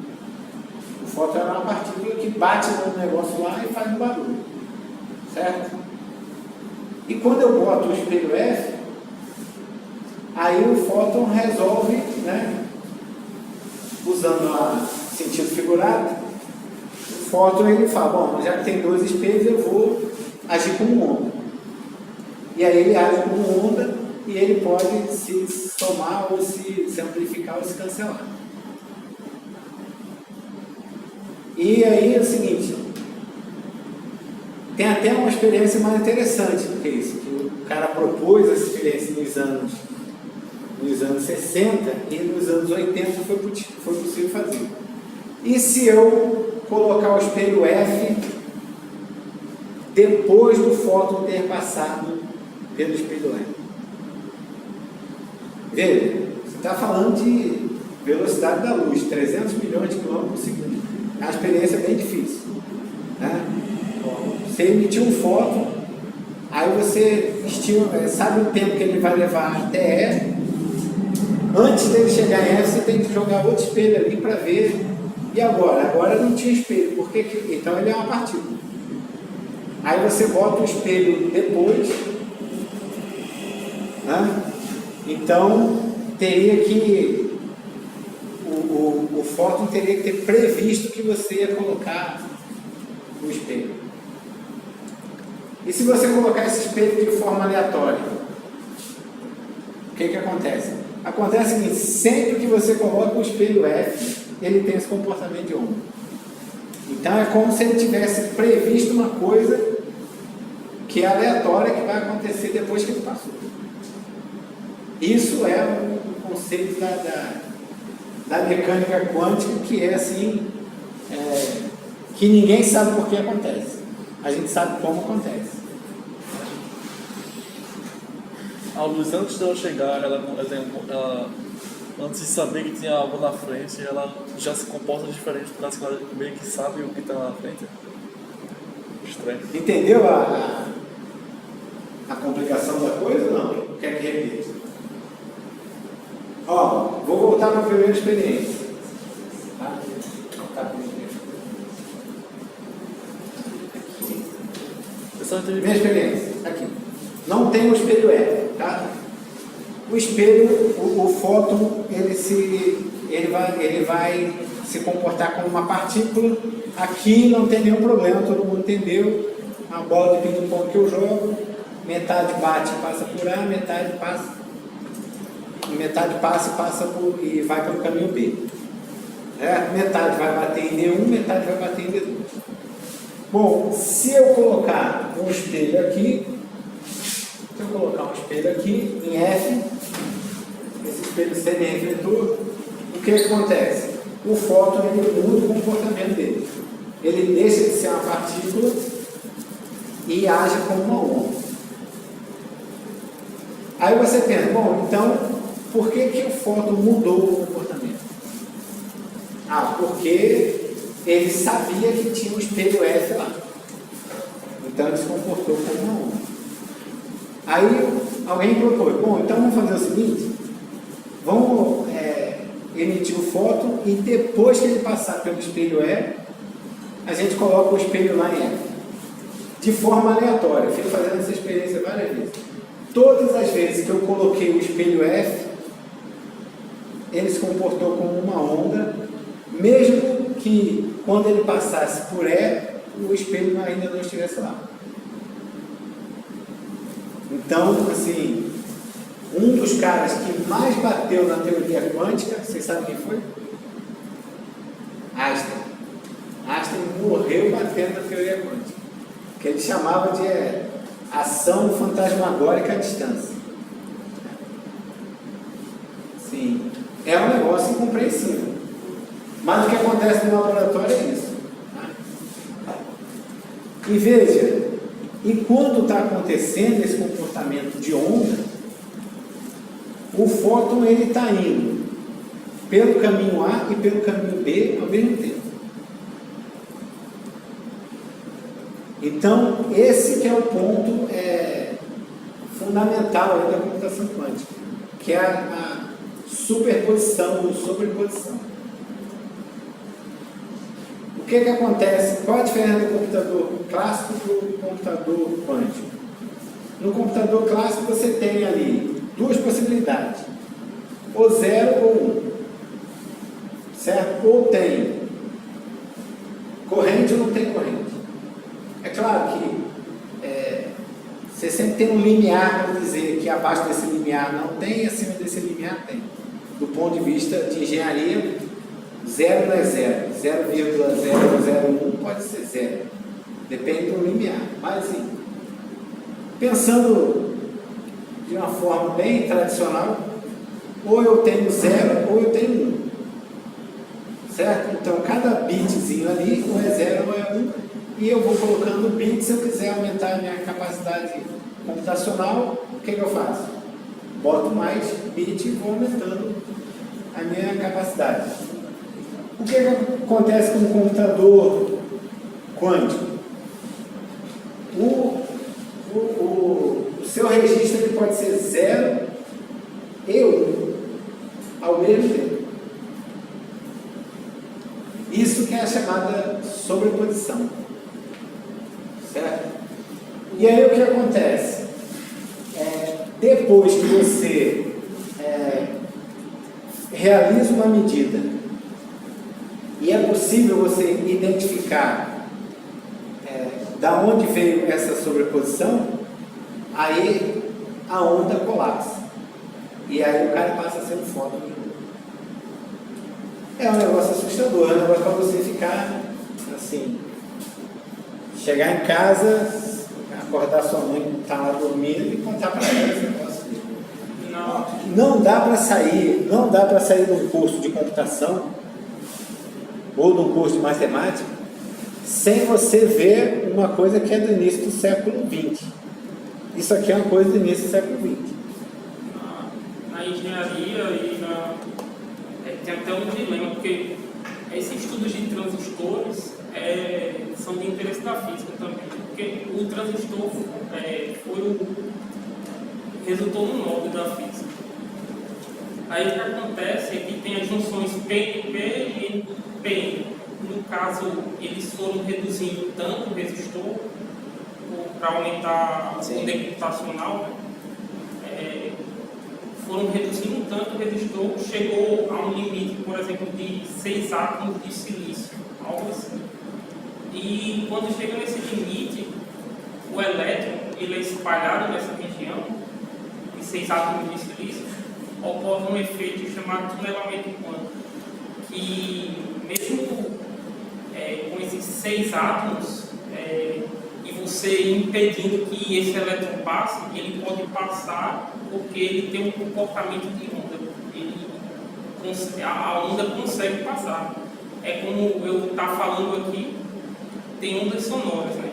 O fóton era uma partícula que bate no negócio lá e faz um barulho. Certo? E quando eu boto o espelho F, aí o fóton resolve, né, usando o sentido figurado, o fóton ele fala, bom, já que tem dois espelhos, eu vou agir como onda. E aí ele age como onda e ele pode se somar ou se amplificar ou se cancelar. E aí é o seguinte, tem até uma experiência mais interessante do que isso, que o cara propôs essa experiência nos anos 60 e nos anos 80 foi possível fazer. E se eu colocar o espelho F depois do fóton ter passado pelo espelho F? Veja, você está falando de velocidade da luz, 300 milhões de quilômetros por segundo. É uma experiência bem difícil. Né? Você emitiu um fóton, Aí você sabe o tempo que ele vai levar até E. Antes dele chegar em F, você tem que jogar outro espelho ali para ver. E agora? Agora não tinha espelho. Por que então ele é uma partícula. Aí você bota o espelho depois. Né? Então teria que o fóton teria que ter previsto que você ia colocar o espelho. E se você colocar esse espelho de forma aleatória, o que acontece? Acontece o seguinte: sempre que você coloca o espelho F, ele tem esse comportamento de onda. Então é como se ele tivesse previsto uma coisa que é aleatória, que vai acontecer depois que ele passou. Isso é o conceito da mecânica quântica, que é assim, que ninguém sabe por que acontece. A gente sabe como acontece. A luz, antes dela chegar, ela, antes de saber que tinha algo na frente, ela já se comporta diferente, porque ela meio que sabe o que está na frente. Estranho. Entendeu a complicação da coisa ou não? Quer que repita? Ó, vou voltar para a primeira experiência. Tá? Primeira experiência, aqui. Não tem o espelho F, tá? O espelho, o fóton, ele vai se comportar como uma partícula. Aqui não tem nenhum problema, todo mundo entendeu. A bola de ping-pong que eu jogo, metade bate e passa por A, metade passa e vai pelo caminho B. Metade vai bater em D1, metade vai bater em D2. Bom, se eu colocar um espelho aqui, em F, esse espelho semi-refletor, o que acontece? O fóton ele muda o comportamento dele. Ele deixa de ser uma partícula e age como uma onda. Aí você pensa, bom, então, por que o fóton mudou o comportamento? Porque ele sabia que tinha um espelho F lá. Então ele se comportou como uma onda. Aí alguém propôs, bom, então vamos fazer o seguinte, vamos emitir o fóton e depois que ele passar pelo espelho E, a gente coloca o espelho lá em F. De forma aleatória. Eu fui fazendo essa experiência várias vezes. Todas as vezes que eu coloquei o espelho F, ele se comportou como uma onda, mesmo que quando ele passasse por E, o espelho ainda não estivesse lá. Então, assim, um dos caras que mais bateu na teoria quântica, vocês sabem quem foi? Einstein. Einstein morreu batendo na teoria quântica, que ele chamava de ação fantasmagórica à distância. Sim, é um negócio incompreensível. Mas o que acontece no laboratório é isso. E veja, enquanto está acontecendo esse comportamento de onda, o fóton ele está indo pelo caminho A e pelo caminho B ao mesmo tempo. Então, esse que é o ponto fundamental da computação quântica, que é a superposição ou sobreposição. O que acontece? Qual a diferença do computador clássico do computador quântico? No computador clássico você tem ali duas possibilidades, ou 0 ou 1, certo? Ou tem corrente ou não tem corrente. É claro que você sempre tem um limiar para dizer que abaixo desse limiar não tem e acima desse limiar tem. Do ponto de vista de engenharia, 0 não é 0, 0,001 pode ser 0, depende do limiar. Mas assim, pensando de uma forma bem tradicional, ou eu tenho 0 ou eu tenho 1, certo? Então cada bitzinho ali ou é 0 ou é 1, e eu vou colocando bits. Se eu quiser aumentar a minha capacidade computacional, o que eu faço? Boto mais bit e vou aumentando a minha capacidade. O que acontece com o computador quântico? pode ser 0 e 1 ao mesmo tempo. Isso que é a chamada sobreposição. Certo? E aí o que acontece? Depois que você realiza uma medida e é possível você identificar da onde veio essa sobreposição, aí a onda colapsa. E aí o cara passa a ser um fóton. É um negócio assustador, é um negócio para você ficar assim, chegar em casa, acordar sua mãe que está lá dormindo e contar para ela esse negócio. Não dá para sair de um curso de computação ou de um curso de matemática sem você ver uma coisa que é do início do século XX. Isso aqui é uma coisa do início do século XX. Na engenharia tem até um dilema, porque esses estudos de transistores são de interesse da física também, porque o transistor resultou no Nobel da física. Aí o que acontece é que tem as junções PNP e PN. No caso, eles foram reduzindo tanto o resistor para aumentar o poder computacional, né? Foram reduzindo tanto o resistor, chegou a um limite, por exemplo, de 6 átomos de silício, algo assim. E quando chega nesse limite, o elétron ele é espalhado nessa região, de 6 átomos de silício, ocorre um efeito chamado tunelamento quântico, que mesmo com esses 6 átomos, e você impedindo que esse elétron passe, ele pode passar porque ele tem um comportamento de onda. A onda consegue passar. É como eu estou falando aqui, tem ondas sonoras, né?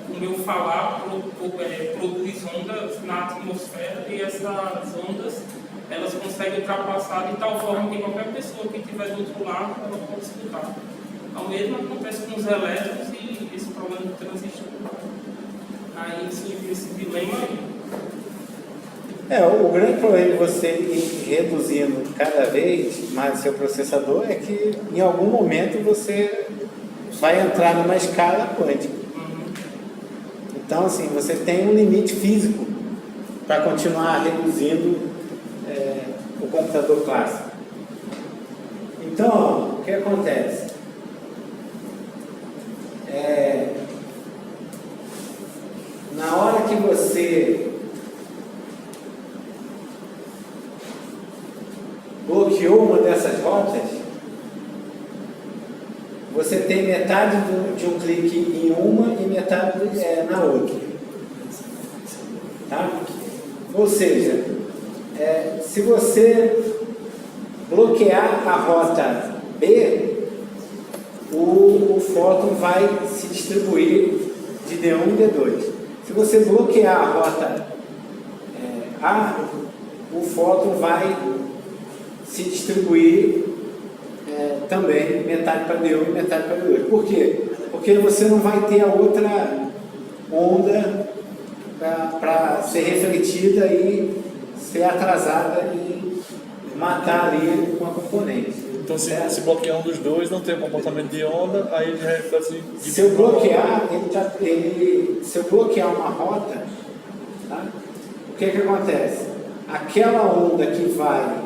O meu falar produz ondas na atmosfera e essas ondas elas conseguem ultrapassar de tal forma que qualquer pessoa que estiver do outro lado ela pode escutar. O mesmo acontece com os elétrons e esse problema do transistor. Aí surge esse dilema aí. O grande problema de você ir reduzindo cada vez mais o seu processador é que em algum momento você vai entrar numa escala quântica. Então, assim, você tem um limite físico para continuar reduzindo o computador clássico. Então, o que acontece? Na hora que você bloqueou uma dessas rotas, você tem metade de um clique em uma e metade na outra. Tá? Ou seja, se você bloquear a rota B, o fóton vai se distribuir de D1 e D2. Se você bloquear a rota A, o fóton vai se distribuir também, metade para D1 e metade para D2. Por quê? Porque você não vai ter a outra onda para ser refletida e ser atrasada e matar ali uma componente. Então, se bloquear um dos dois, não tem um comportamento de onda, aí ele reflete de se eu bloquear, se eu bloquear uma rota, tá? O que acontece? Aquela onda que vai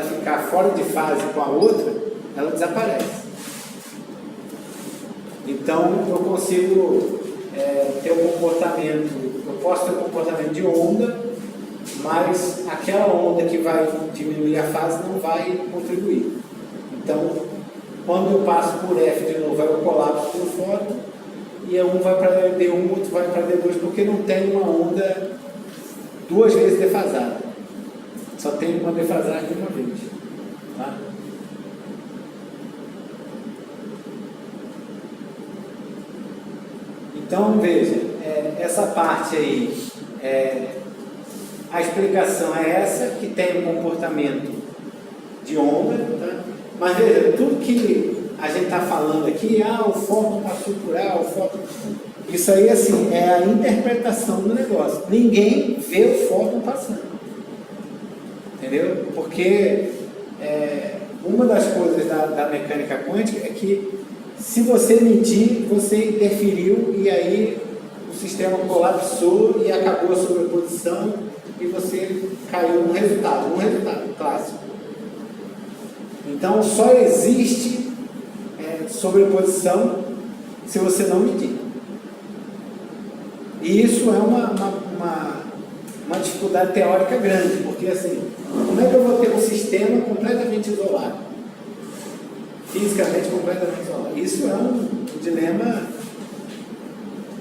ficar fora de fase com a outra, ela desaparece. Então, eu consigo ter um comportamento, eu posso ter um comportamento de onda, mas aquela onda que vai diminuir a fase não vai contribuir. Então, quando eu passo por F de novo, eu colapso por fóton, e um vai para D1, outro vai para D2, porque não tem uma onda duas vezes defasada. Só tem uma defasagem de uma vez. Tá? Então, veja, essa parte aí, a explicação é essa, que tem um comportamento de onda, tá? Mas veja, tudo que a gente está falando aqui, o fóton passou por A, o fóton... Isso aí, assim, é a interpretação do negócio. Ninguém vê o fóton passando. Entendeu? Porque uma das coisas da mecânica quântica é que se você medir, você interferiu e aí o sistema colapsou e acabou a sobreposição e você caiu num resultado clássico. Então só existe sobreposição se você não medir. E isso é uma dificuldade teórica grande, porque assim, como é que eu vou ter um sistema completamente isolado? Fisicamente completamente isolado. Isso é um dilema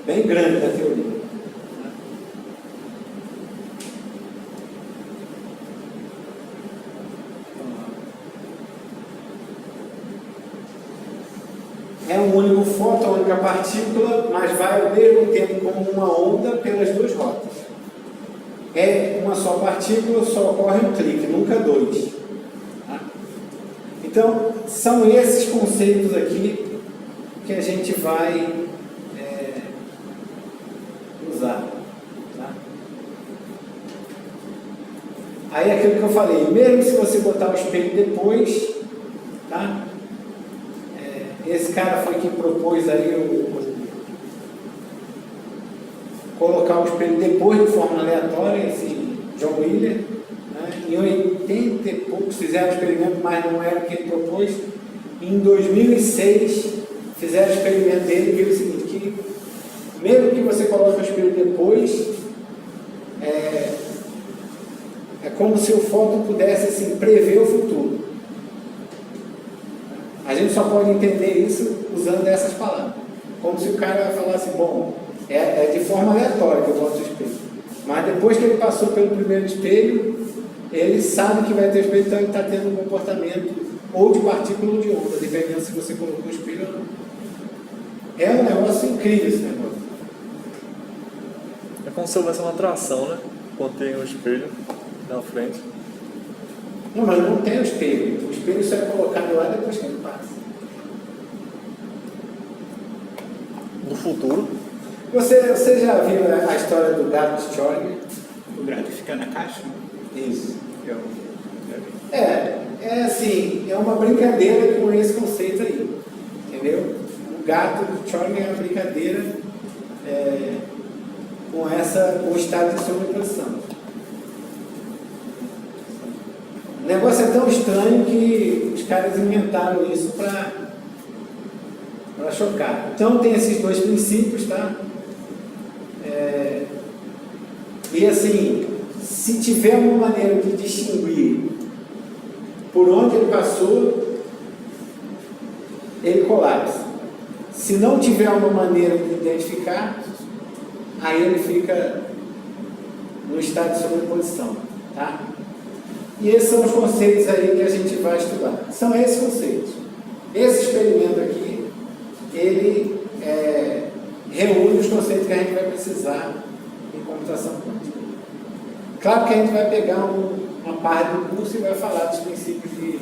bem grande da teoria. É um único fóton, uma única partícula, mas vai ao mesmo tempo como uma onda pelas duas rotas. É uma só partícula, só ocorre um clique, nunca dois. Tá? Então, são esses conceitos aqui que a gente vai usar. Tá? Aí aquilo que eu falei, mesmo se você botar o espelho depois, tá? Esse cara foi quem propôs aí colocar o espelho depois de forma aleatória, esse John Wheeler, né? Em 80 e poucos fizeram o experimento, mas não era o que ele propôs. Em 2006 fizeram o experimento dele e viram o seguinte, que mesmo que você coloque o espelho depois, é como se o fóton pudesse assim, prever o futuro. A gente só pode entender isso usando essas palavras. Como se o cara falasse, bom, é de forma aleatória que eu boto o espelho. Mas depois que ele passou pelo primeiro espelho, ele sabe que vai ter espelho, então ele está tendo um comportamento ou de partícula ou de onda, dependendo se você colocou o espelho ou não. É um negócio incrível esse negócio. É como se houvesse uma atração, né? Quando tem um espelho na frente. Não, mas não tem o espelho. O espelho só é colocado lá depois que ele passa. No futuro. Você já viu a história do gato de Schrödinger? O gato fica na caixa? Isso. Eu já vi. É assim, é uma brincadeira com esse conceito aí. Entendeu? O gato de Schrödinger é uma brincadeira com o estado de sobreposição. O negócio é tão estranho que os caras inventaram isso para chocar. Então tem esses dois princípios, tá? E assim, se tiver uma maneira de distinguir por onde ele passou, ele colapsa. Se não tiver uma maneira de identificar, aí ele fica no estado de sobreposição, tá? E esses são os conceitos aí que a gente vai estudar. São esses conceitos. Esse experimento aqui, ele reúne os conceitos que a gente vai precisar em computação quântica. Claro que a gente vai pegar uma parte do curso e vai falar dos princípios de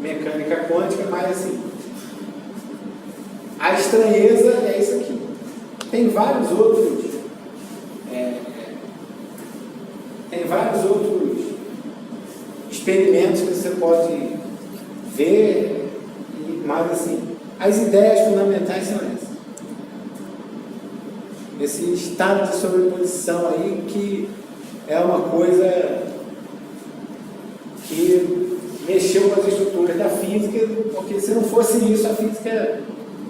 mecânica quântica, mas assim, a estranheza é isso aqui. Tem vários outros experimentos que você pode ver, mas assim, as ideias fundamentais são essas. Esse estado de sobreposição aí que é uma coisa que mexeu com as estruturas da física, porque se não fosse isso, a física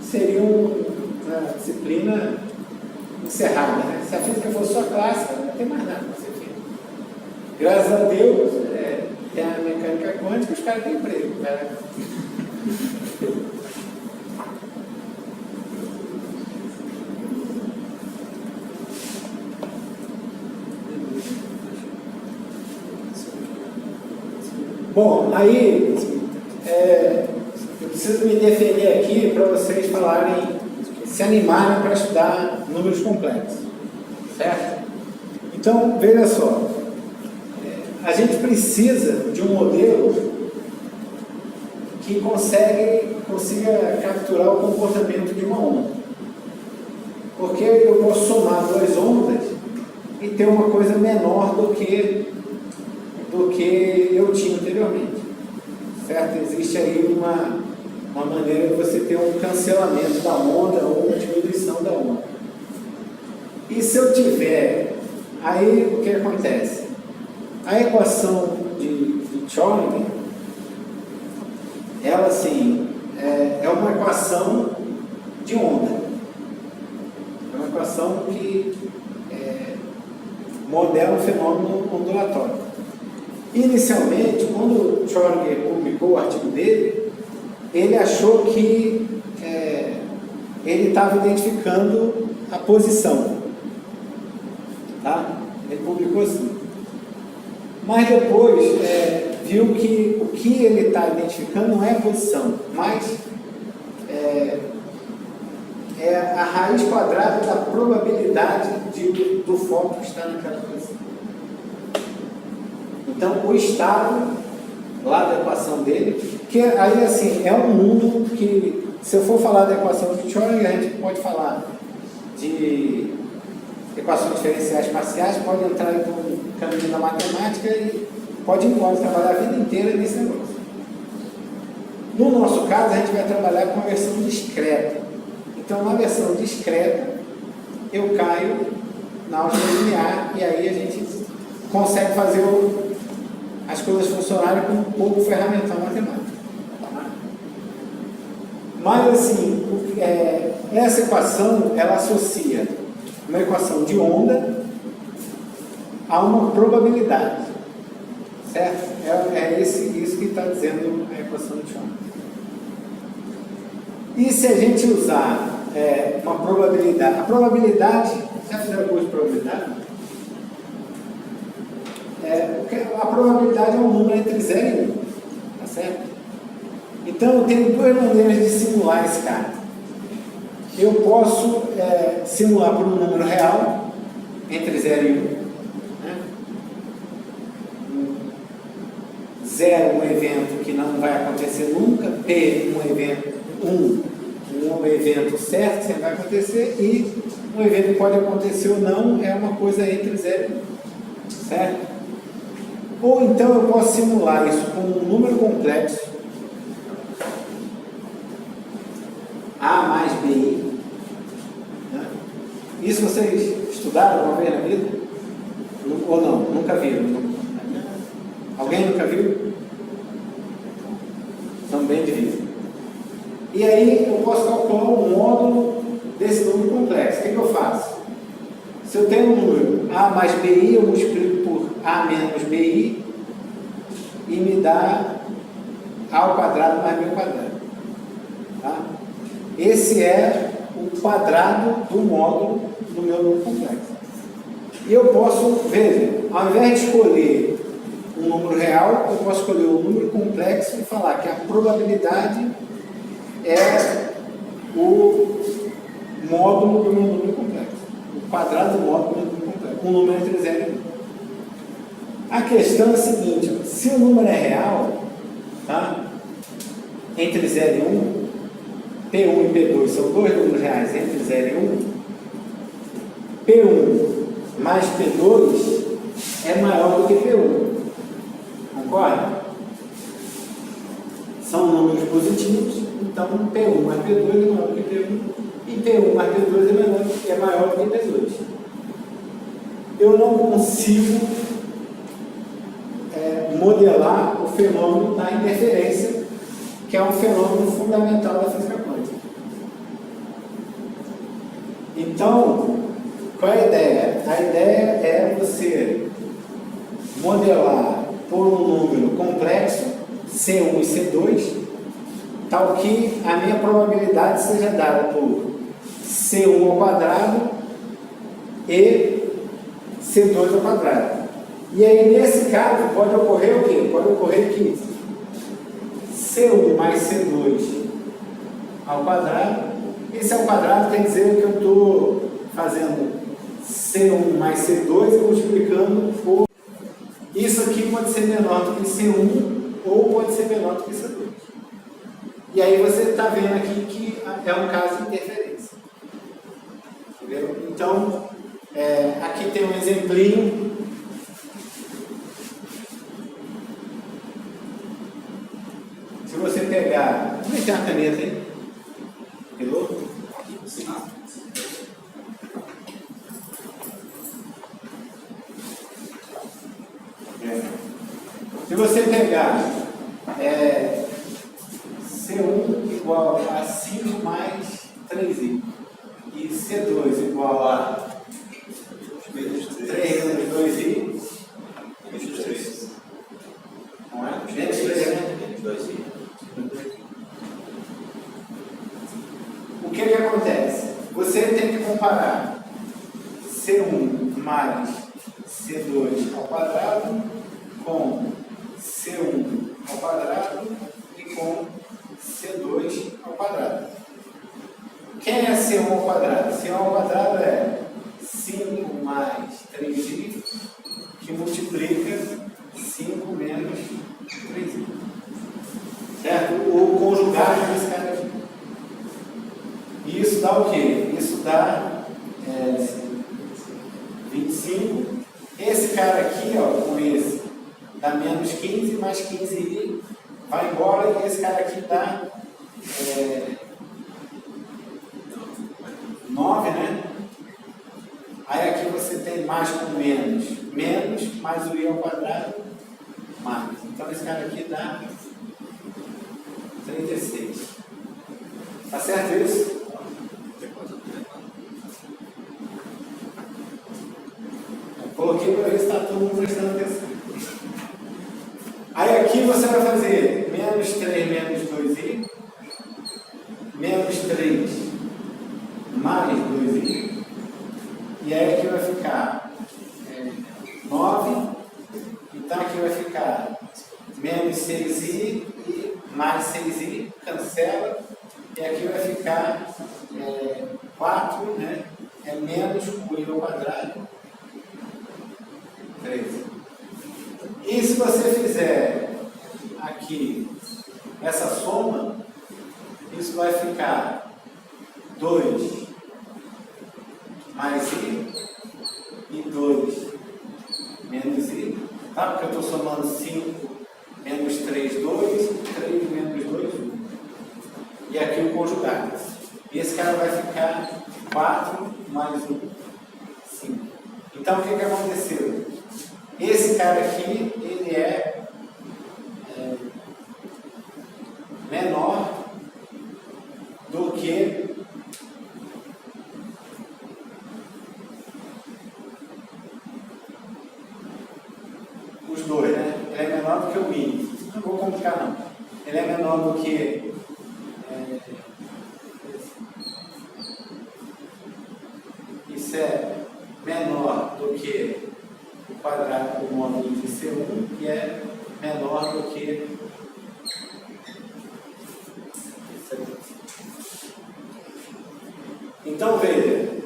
seria uma disciplina encerrada, né? Se a física fosse só clássica, não tem mais nada para ser feito. Graças a Deus, tem a mecânica quântica, os caras têm emprego, né? Bom, aí eu preciso me defender aqui para vocês falarem, se animarem para estudar números complexos, certo? Então, veja só, a gente precisa de um modelo que consiga capturar o comportamento de uma onda. Porque eu posso somar duas ondas e ter uma coisa menor do que eu tinha anteriormente. Certo? Existe aí uma maneira de você ter um cancelamento da onda ou uma diminuição da onda. E se eu tiver, aí o que acontece? A equação de Schrödinger, ela assim, é uma equação de onda. É uma equação que modela um fenômeno ondulatório. Inicialmente, quando Schrödinger publicou o artigo dele, ele achou que ele estava identificando a posição. Tá? Ele publicou assim. Mas depois viu que o que ele está identificando não é a posição, mas é a raiz quadrada da probabilidade do foco estar naquela posição. Então, o estado lá da equação dele, que aí assim, é um mundo que, se eu for falar da equação de Schrödinger, a gente pode falar de equações diferenciais parciais, pode entrar em um caminho da matemática e pode trabalhar a vida inteira nesse negócio. No nosso caso, a gente vai trabalhar com a versão discreta. Então, na versão discreta, eu caio na álgebra linear e aí a gente consegue fazer as coisas funcionarem com um pouco ferramental matemático. Mas, assim, essa equação, ela associa uma equação de onda a uma probabilidade. Certo? Isso que está dizendo a equação de Schrödinger. E se a gente usar uma probabilidade, a probabilidade, já fizeram curso de probabilidade? A probabilidade é um número entre 0 e 1, tá certo? Então eu tenho duas maneiras de simular esse cara. Eu posso simular por um número real, entre 0 e 1. Né? 0, um evento que não vai acontecer nunca, P, um evento, um evento certo que sempre vai acontecer, e um evento que pode acontecer ou não, é uma coisa entre 0 e 1. Certo? Ou então eu posso simular isso com um número complexo, A mais BI. Né? Isso vocês estudaram alguma vez na vida? Ou não? Nunca viram? Alguém nunca viu? São bem difíceis. E aí eu posso calcular o módulo desse número complexo. O que eu faço? Se eu tenho um número A mais BI, eu multiplico por A menos BI e me dá A ao quadrado mais B ao quadrado. Tá? Esse é o quadrado do módulo do meu número complexo. E eu posso, veja, ao invés de escolher um número real, eu posso escolher um número complexo e falar que a probabilidade é o módulo do meu número complexo. O quadrado do módulo do meu número complexo. Um número entre 0 e 1. A questão é a seguinte, se o número é real, tá? Entre 0 e 1, P1 e P2 são dois números reais entre 0 e 1, P1 mais P2 é maior do que P1. Concorda? São números positivos, então P1 mais P2 é maior do que P1 e P1 mais P2 é maior do que P2. Eu não consigo modelar o fenômeno da interferência, que é um fenômeno fundamental da física quântica. Então, qual é a ideia? A ideia é você modelar por um número complexo, C1 e C2, tal que a minha probabilidade seja dada por C1 ao quadrado e C2 ao quadrado. E aí, nesse caso, pode ocorrer o quê? Pode ocorrer que C1 mais C2 ao quadrado, esse ao quadrado quer dizer que eu estou fazendo C1 mais C2 e multiplicando por... Isso aqui pode ser menor do que C1 ou pode ser menor do que C2. E aí você está vendo aqui que é um caso de interferência. Entendeu? Então, aqui tem um exemplinho. Se você pegar... Como é que tem uma caneta aí? Pegou? Se você pegar C1 igual a 5 mais 3i e C2 igual a 3 menos 2i, Menos 3. não é? Menos 3, né? Menos 2i. O que acontece? Você tem que comparar C1 mais C2 ao quadrado com C1 ao quadrado e com C2 ao quadrado. Quem é C1 ao quadrado? C1 ao quadrado é 5 mais 3i que multiplica 5 menos 3i. Certo? O conjugado desse cara aqui. E isso dá o quê? Isso dá 25. Esse cara aqui, ó, com esse, dá menos 15, mais 15i, vai embora, e esse cara aqui dá 9, né? Aí aqui você tem mais com menos, menos, mais o i ao quadrado, mais. Então esse cara aqui dá 36. Tá certo isso? Coloquei para ver se está todo mundo prestando atenção. Aí aqui você vai fazer menos 3 menos 2i, menos 3 mais 2i, e aí aqui vai ficar 9, então aqui vai ficar menos 6i e mais 6i, cancela, e aqui vai ficar 4, né? É menos o i ao quadrado, 13. E se você fizer aqui essa soma, isso vai ficar 2 mais i e 2 menos i, tá? Porque eu estou somando 5 menos 3, 2, 3 menos 2, 1. E aqui o conjugado. E esse cara vai ficar 4 mais 1, 5. Então o que aconteceu? Esse cara aqui, ele é menor do que os dois, né? Ele é menor do que o mínimo. Não vou complicar não. Ele é menor do que isso é menor do que o quadrado do módulo de C1 e é menor do que isso aqui. Então veja.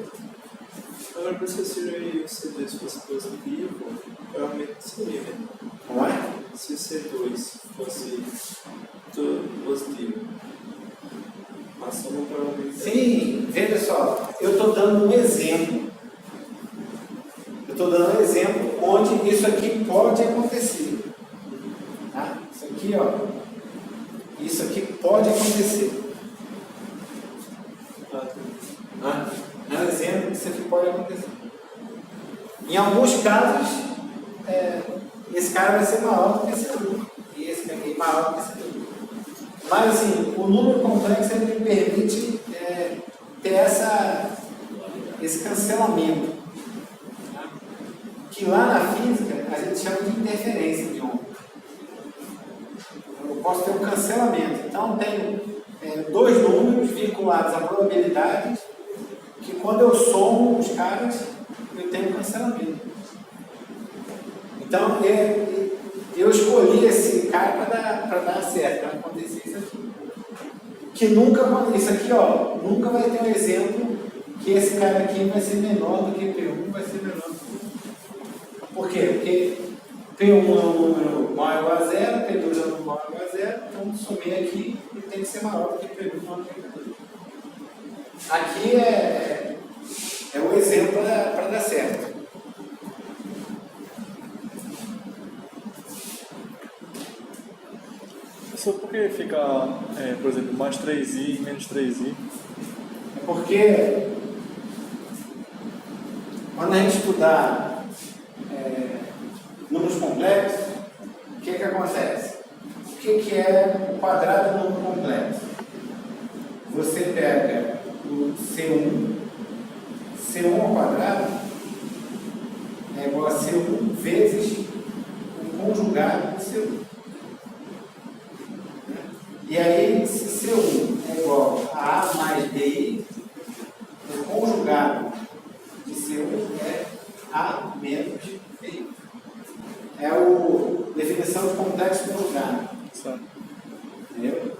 Agora, professor, se o C2 fosse positivo, provavelmente seria, né? Não é? Se o C2 fosse positivo, a soma provavelmente... Sim, veja só, eu estou dando um exemplo. Eu estou dando um exemplo onde isso aqui pode acontecer. Tá? Isso aqui, ó. Isso aqui pode acontecer. É um exemplo que isso aqui pode acontecer. Em alguns casos, esse cara vai ser maior do que esse número. E esse aqui é maior do que esse número. Mas assim, o número complexo ele me permite ter esse cancelamento. Tá? Que lá na física a gente chama de interferência de onda. Eu posso ter um cancelamento. Então tem dois números vinculados a probabilidades que quando eu somo os caras, eu tenho cancelamento. Então eu escolhi esse cara para dar certo, para acontecer isso aqui. Que nunca, isso aqui, ó, nunca vai ter um exemplo que esse cara aqui vai ser menor do que P1, vai ser menor do que... Por quê? Porque P1 é um número maior igual a zero, P2 é um número maior igual a zero, então somei aqui e tem que ser maior do que período no aplicador. Aqui é o exemplo para dar certo. Só porque fica, por exemplo, mais 3i e menos 3i. É porque quando a gente estudar números complexos, o que acontece? O que é o quadrado do número complexo? Você pega o C1 ao quadrado é igual a C1 vezes o conjugado de C1. E aí, se C1 é igual a A mais BI, o conjugado de C1 é A menos BI. É a definição de complexo conjugado. Certo. Entendeu?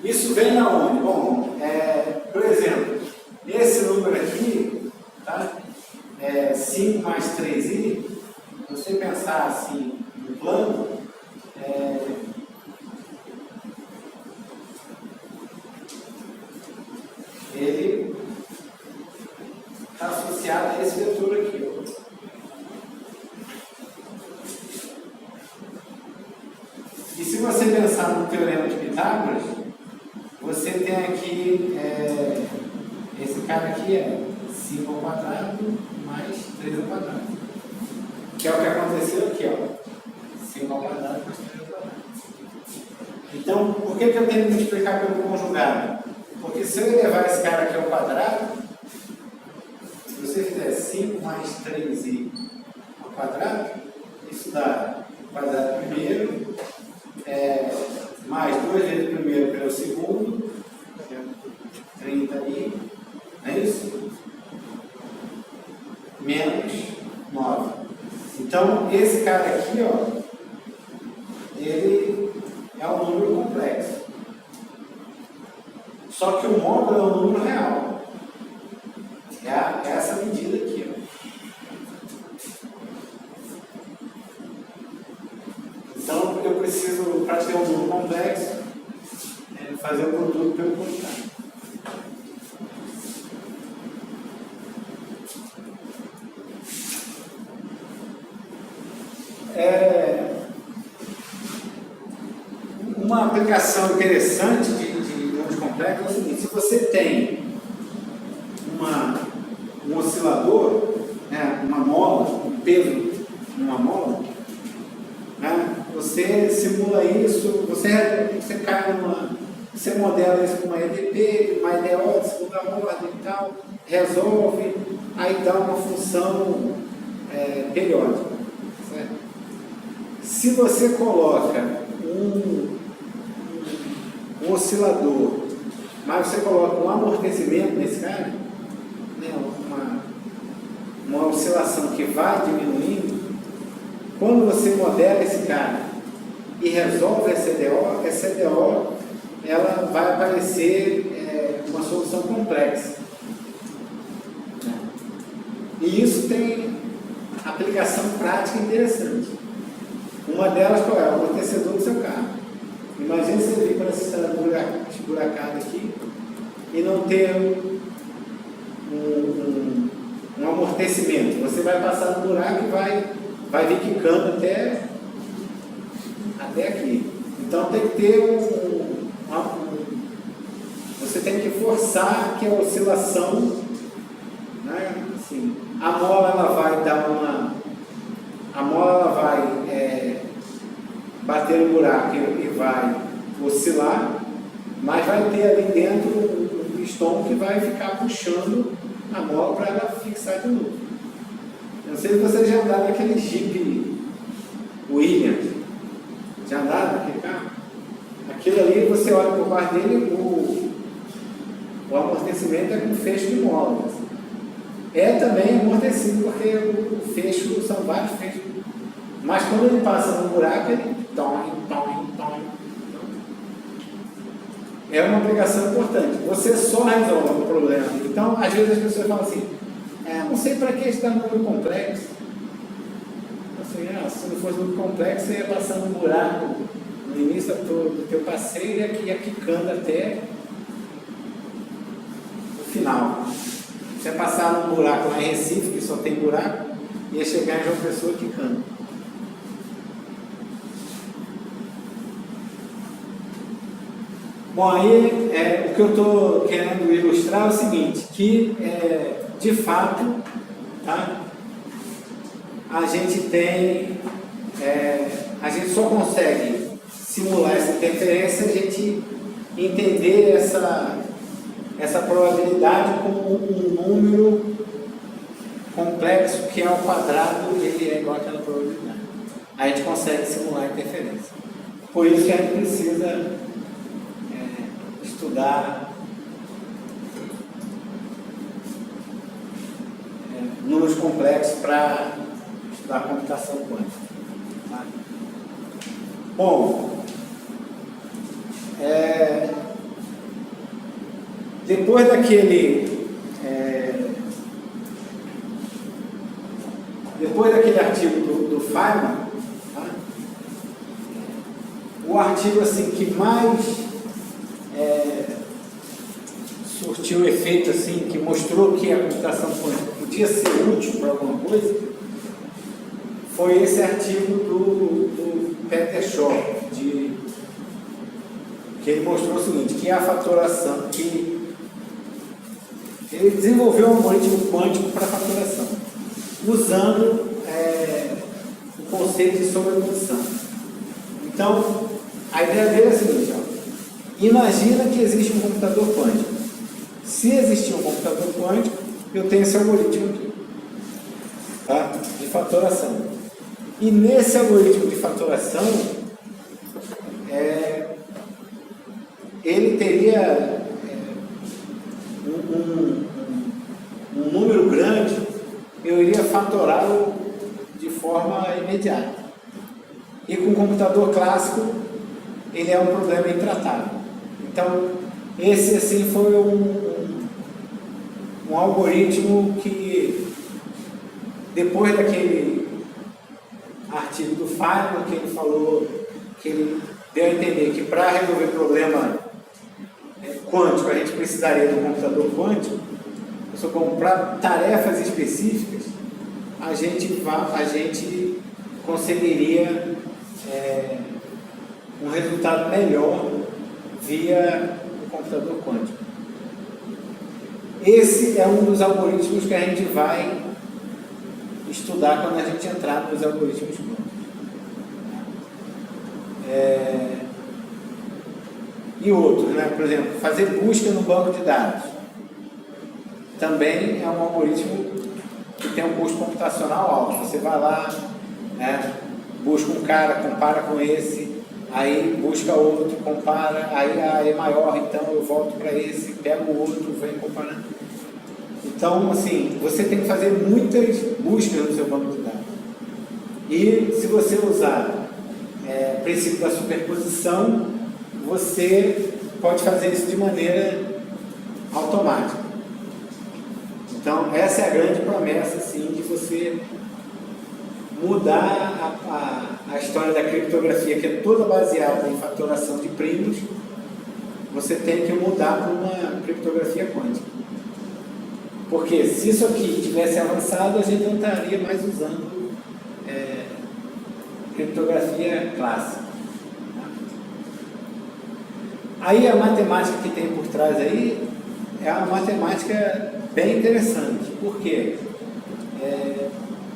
Isso vem na onde? Bom, por exemplo, esse número aqui, tá? 5 mais 3i, se você pensar assim no plano, ele está associado a esse vetor aqui. Ó. E se você pensar no teorema de Pitágoras, você tem aqui, esse cara aqui é 5 ao quadrado mais 3 ao quadrado. Que é o que aconteceu aqui, ó. 5 ao quadrado mais 3 ao quadrado. Então, por que eu tenho que multiplicar pelo conjugado? Porque se eu elevar esse cara aqui ao quadrado, se você fizer 5 mais 3i ao quadrado, isso dá quadrado primeiro, mais 2 vezes o primeiro pelo segundo, 30i, não é isso? Menos 9. Então, esse cara aqui, ó, ele é um número complexo. Só que o módulo é um número real. É essa medida aqui, ó. Então, eu preciso, para ter um número complexo, fazer o produto pelo conjugado. Uma aplicação interessante de números complexos é o seguinte: se você tem um oscilador, uma mola, um peso numa mola, você simula isso, você cai você modela isso com uma EDP, uma IDO de segunda ordem e tal, resolve, aí dá uma função periódica. Certo? Se você coloca um oscilador, mas você coloca um amortecimento nesse cara, uma oscilação que vai diminuindo, quando você modela esse cara e resolve essa EDO, ela vai aparecer uma solução complexa. E isso tem aplicação prática interessante. Uma delas qual é? O amortecedor do seu carro. Imagine você vir para essa estrada esburacada aqui e não ter um amortecimento. Você vai passar no buraco e vai vir quicando até aqui. Então tem que ter você tem que forçar que a oscilação, assim, a mola ela vai dar bater no buraco e vai oscilar, mas vai ter ali dentro um pistão que vai ficar puxando a mola para ela fixar de novo. Eu não sei se vocês já andaram naquele Jeep Williams. Já andaram naquele carro? Aquilo ali, você olha por baixo dele, o amortecimento é com fecho de molas. É também amortecido, porque o fecho são vários fechos. Mas quando ele passa no buraco, ele tom. É uma aplicação importante. Você só resolve o problema. Então, às vezes as pessoas falam assim, não sei para que está no número complexo. Assim, se não fosse número complexo, você ia passar no buraco, no início do teu passeio e ia quicando até o final. Você passar num buraco lá em Recife, que só tem buraco, ia chegar em João Pessoa quicando. Bom, aí o que eu estou querendo ilustrar é o seguinte, que de fato, tá, a gente só consegue simular essa interferência se a gente entender essa probabilidade como um número complexo que ao quadrado ele é igual àquela probabilidade. Aí a gente consegue simular a interferência. Por isso que a gente precisa estudar números complexos para estudar computação quântica. Tá? Bom, depois daquele artigo do Feynman, tá? O artigo assim, que mais surtiu efeito, assim, que mostrou que a computação quântica podia ser útil para alguma coisa, foi esse artigo do Peter Shor, que ele mostrou o seguinte, que a fatoração, que ele desenvolveu um algoritmo quântico para fatoração, usando o conceito de sobreposição. Então, a ideia dele é a seguinte, imagina que existe um computador quântico. Se existir um computador quântico, eu tenho esse algoritmo aqui, tá? De fatoração. E nesse algoritmo de fatoração, ele teria um número grande, eu iria fatorá-lo de forma imediata. E com o computador clássico, ele é um problema intratável. Então, esse assim foi um algoritmo que, depois daquele artigo do Feynman, que ele falou, que ele deu a entender que para resolver problema quântico a gente precisaria de um computador quântico, para tarefas específicas, a gente conseguiria um resultado melhor via o computador quântico. Esse é um dos algoritmos que a gente vai estudar quando a gente entrar nos algoritmos quânticos. E outros, né? Por exemplo, fazer busca no banco de dados. Também é um algoritmo que tem um custo computacional alto. Você vai lá, né, busca um cara, compara com esse, aí busca outro, compara, aí é maior, então eu volto para esse, pego o outro, venho comparando. Então, assim, você tem que fazer muitas buscas no seu banco de dados. E se você usar o princípio da superposição, você pode fazer isso de maneira automática. Então, essa é a grande promessa, assim, de você mudar a história da criptografia, que é toda baseada em fatoração de primos, você tem que mudar para uma criptografia quântica. Porque se isso aqui tivesse avançado, a gente não estaria mais usando criptografia clássica. Aí a matemática que tem por trás aí é uma matemática bem interessante. Por quê?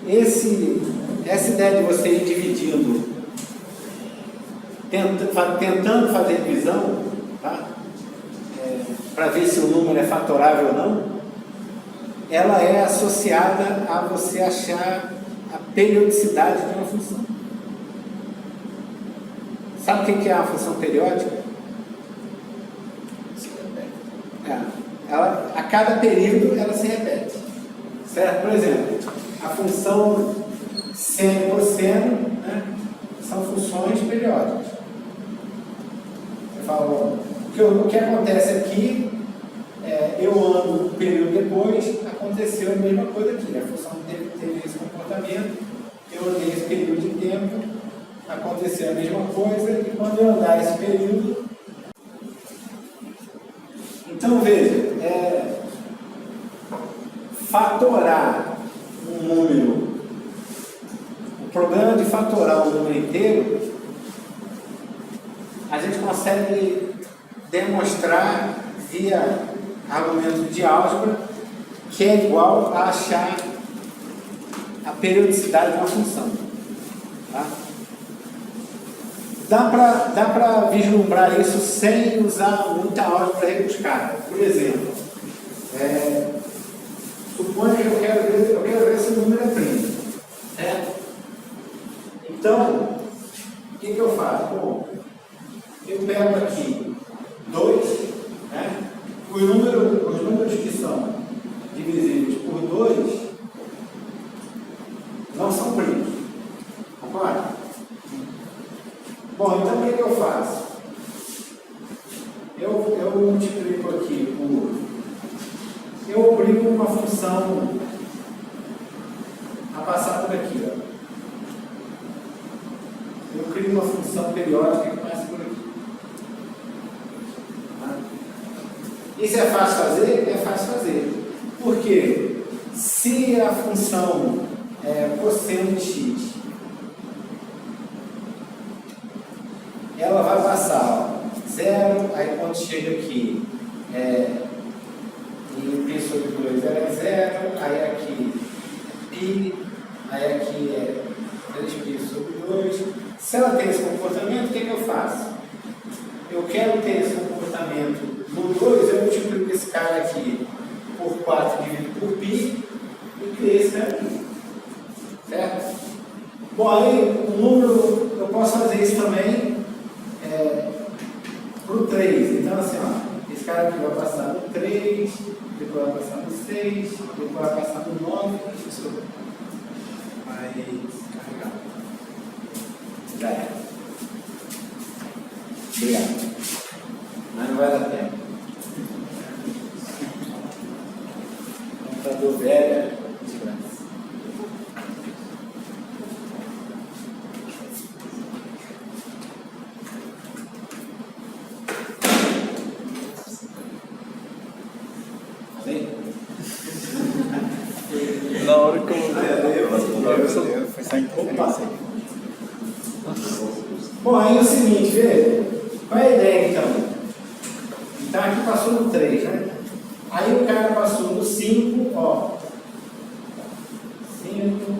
Essa ideia de você ir dividindo, tentando fazer divisão, tá? Para ver se o número é fatorável ou não, ela é associada a você achar a periodicidade de uma função. Sabe o que é uma função periódica? A cada período ela se repete, certo? Por exemplo, a função seno e cosseno, né, são funções periódicas. Você fala, o que acontece aqui, eu ando um período depois, aconteceu a mesma coisa aqui. A função teve esse comportamento, eu andei esse período de tempo, acontecer a mesma coisa e quando eu andar esse período. Então veja, fatorar um número, o problema de fatorar um número inteiro, a gente consegue demonstrar via argumento de álgebra que é igual a achar a periodicidade de uma função. Tá? Dá para vislumbrar isso sem usar muita álgebra rebuscada. Por exemplo, suponha que eu quero ver se o número é primo. Certo? Então, o que eu faço? Bom, eu pego aqui 2, né? Os números que são divisíveis por 2 não são primos. Concorda? Bom, então o que eu faço? Eu multiplico aqui por... Eu obrigo uma função a passar por aqui. Ó. Eu crio uma função periódica que passa por aqui. Tá? Isso é fácil fazer? É fácil fazer. Por quê? Se a função cosseno de x, ela vai passar 0, aí quando chega aqui, em π sobre 2 ela é 0, aí aqui π, aí aqui é 3π sobre 2. Se ela tem esse comportamento, o que eu faço? Eu quero ter esse comportamento no 2, eu multiplico esse cara aqui por 4 dividido por π e criei esse cara aqui. Certo? Bom, aí o número, eu posso fazer isso também para o 3. Então, assim, ó, esse cara aqui vai passar no 3, depois vai passar no 6, depois vai passar no 9, isso vai carregar. Já é. Obrigado. Mas não vai dar tempo. Computador velho, desgraça. Na hora que eu... Foi só interferência. Bom, aí é o seguinte, veja. Qual é a ideia então? Então aqui passou no 3, né? Aí o cara passou no 5, ó. 5,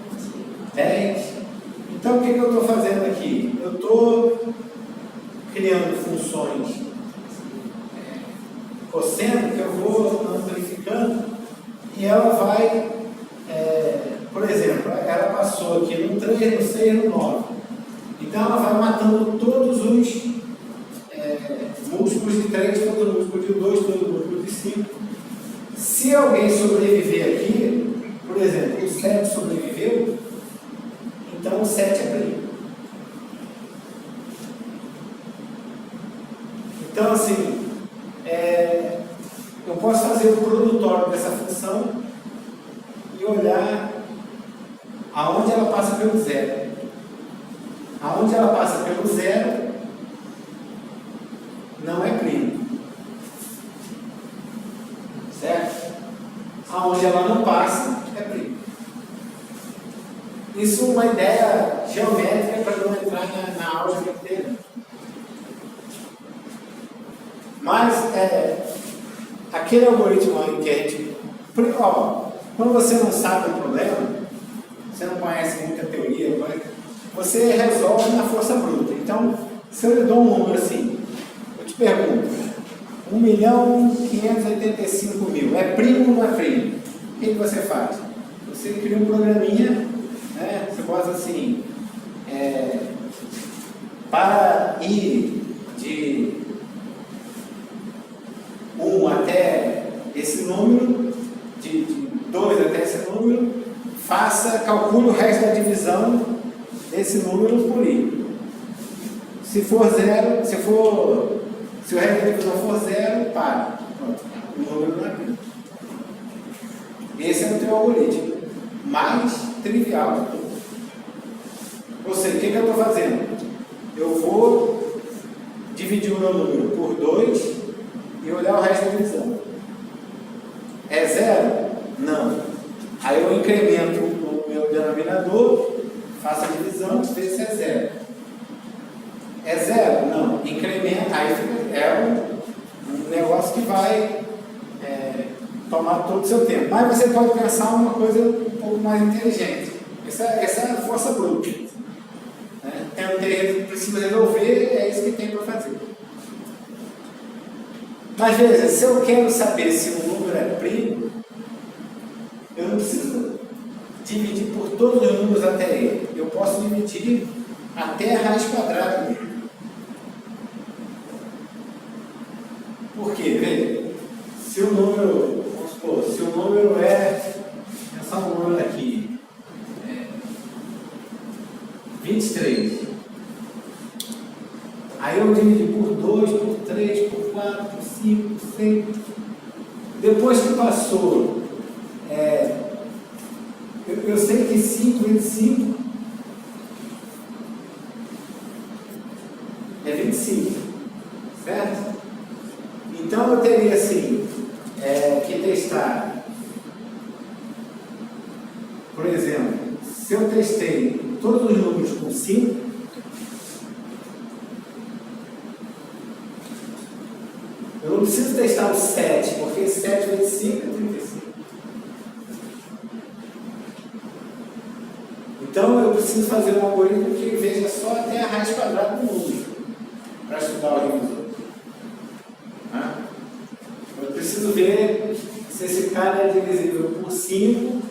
10. Então o que eu estou fazendo aqui? Eu estou criando funções cosseno que eu vou amplificando e ela vai, por exemplo, ela passou aqui no 3, no 6, no 9. Então ela vai matando todos os múltiplos de 3, todo múltiplo de 2, todo múltiplo de 5. Se alguém sobreviver aqui, por exemplo, o 7 sobreviveu, então o 7 é primo. Então, assim, eu posso fazer o produtório dessa função e olhar aonde ela passa pelo 0. Aonde ela passa pelo 0 não é primo. Certo? Aonde ela não passa é primo. Isso é uma ideia geométrica para não entrar na álgebra inteira. Mas aquele algoritmo aí que a gente... quando você não sabe o problema, você não conhece muita teoria, você resolve na força bruta. Então, se eu lhe dou um número assim, eu te pergunto, 1.585.000, é primo ou não é primo? O que você faz? Você cria um programinha, né? Você bota assim, para ir de 1 até esse número, de 2 até esse número, calcule o resto da divisão desse número por i. Se for 0, se o resto da divisão for 0, para. Pronto. O número não é primo. Esse é o teu algoritmo mais trivial de todos. Ou seja, o que eu estou fazendo? eu vou dividir o meu número por 2 e olhar o resto da divisão. É 0? Não. Aí eu incremento o meu denominador, faço a divisão e vejo se é 0. É 0? Não. Incrementa, aí é um negócio que vai tomar todo o seu tempo. Mas você pode pensar uma coisa um pouco mais inteligente. Essa é a força bruta. Precisa resolver, é isso que tem para fazer. Mas veja, se eu quero saber se um número é primo, eu não preciso dividir por todos os números até ele. Eu posso dividir até a raiz quadrada dele. Por quê? Veja, se o número, vamos supor, se o número é só um número aqui, 23. Aí eu dividi por 2, por 3, por 4, por 5, por 6. Depois que passou, eu sei que 5 vezes 5 é 25, certo? Então eu teria assim, que testar, por exemplo, se eu testei todos os números com 5, eu não preciso testar o 7, porque 7 vezes 5 é 35. Então eu preciso fazer um algoritmo que veja só até a raiz quadrada do número, para estudar o divisor. Eu preciso ver se esse cara é divisível por 5,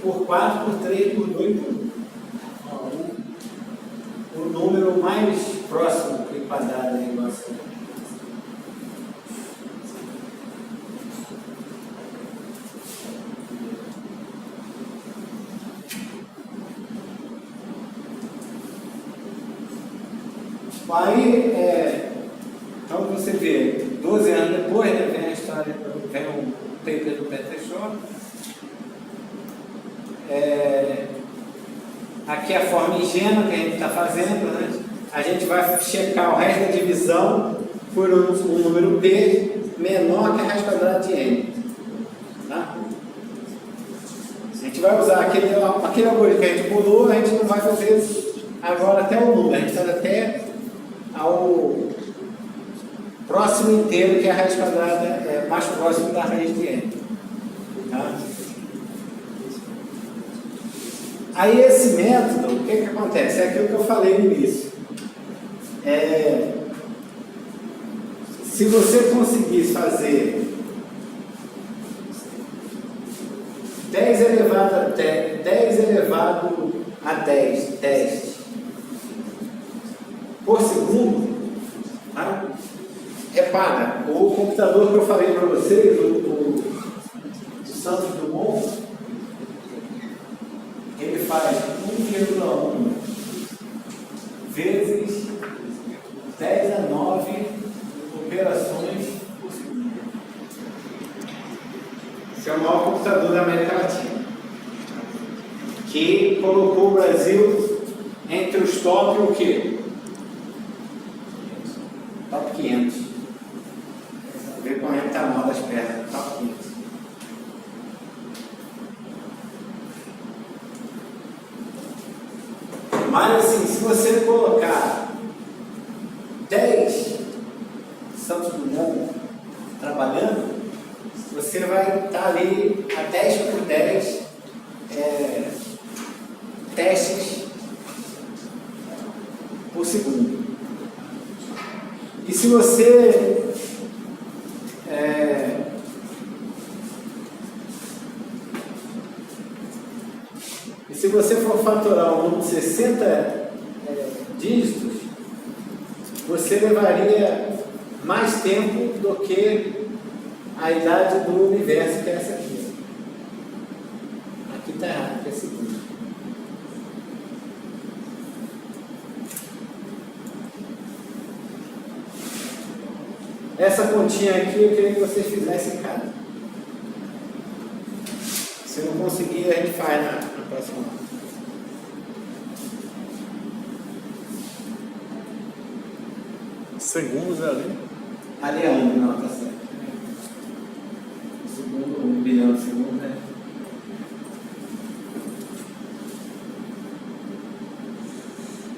por 4, por 3, por 2, por 1. O número mais próximo que quadrado é igual a 5. Aí, então você vê, 12 anos depois, né, vem a história, vem o paper do Peter Shaw. Aqui é a forma ingênua que a gente está fazendo, né? A gente vai checar o resto da divisão por um número P menor que a raiz quadrada de N. Tá? A gente vai usar aquele algoritmo que a gente pulou, a gente não vai fazer agora até o número, a gente faz até ao próximo inteiro, que é a raiz quadrada mais próximo da raiz de N. Tá? Aí esse método, o que acontece? É aquilo que eu falei no início. Se você conseguisse fazer 10 elevado a 10 testes por segundo, tá? Repara, o computador que eu falei para vocês, o Santos Dumont, ele faz 1,1 vezes 10 a 9 operações por segundo. Esse é o maior computador da América Latina, que colocou o Brasil entre os top o quê? Top 500. Ver como é que está mal das pernas. Top 500. Mas assim, se você colocar 10 Santos Dumont trabalhando, você vai estar ali a 10 por 10 testes por segundo. E se você for fatorar um número de 60 dígitos, você levaria mais tempo do que a idade do universo, que é essa aqui. Aqui está errado, que é segundo. Essa continha aqui eu queria que vocês fizessem em casa. Se não conseguir, a gente faz na próxima aula. segundos ali. Ali é um, não, tá certo. Segundo, 1 bilhão de segundos, né?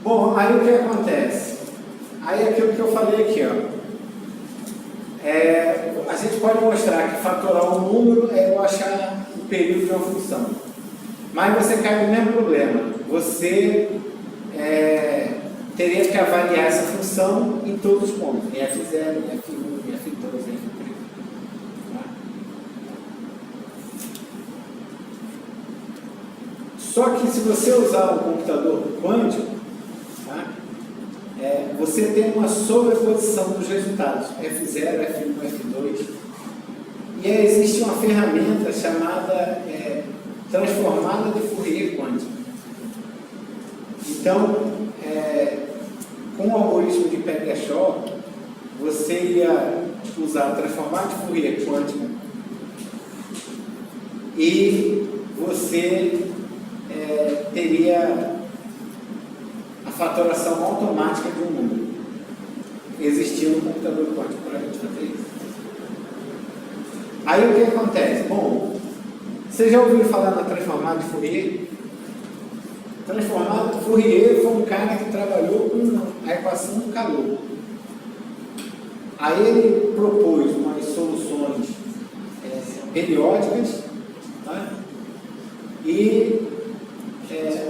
Bom, aí o que acontece? Aí aquilo que eu falei aqui, ó. A gente pode mostrar que fatorar um número é eu achar o período de uma função. Mas você cai no mesmo problema. Você teria que avaliar essa função em todos os pontos. Em F0, em F1, em F2, em F3. Tá? Só que se você usar um computador quântico, tá? Você tem uma sobreposição dos resultados, F0, F1, F2. E aí existe uma ferramenta chamada transformada de Fourier quântica. Então, com o algoritmo de Pegashaw, você ia usar a transformada de Fourier quântica e você teria a fatoração automática de um número. Existia um computador quântico para a gente fazer isso. Aí o que acontece? Bom, vocês já ouviram falar na transformada de Fourier? Transformada de Fourier foi um cara que trabalhou com a equação do calor. Aí ele propôs umas soluções periódicas, tá? E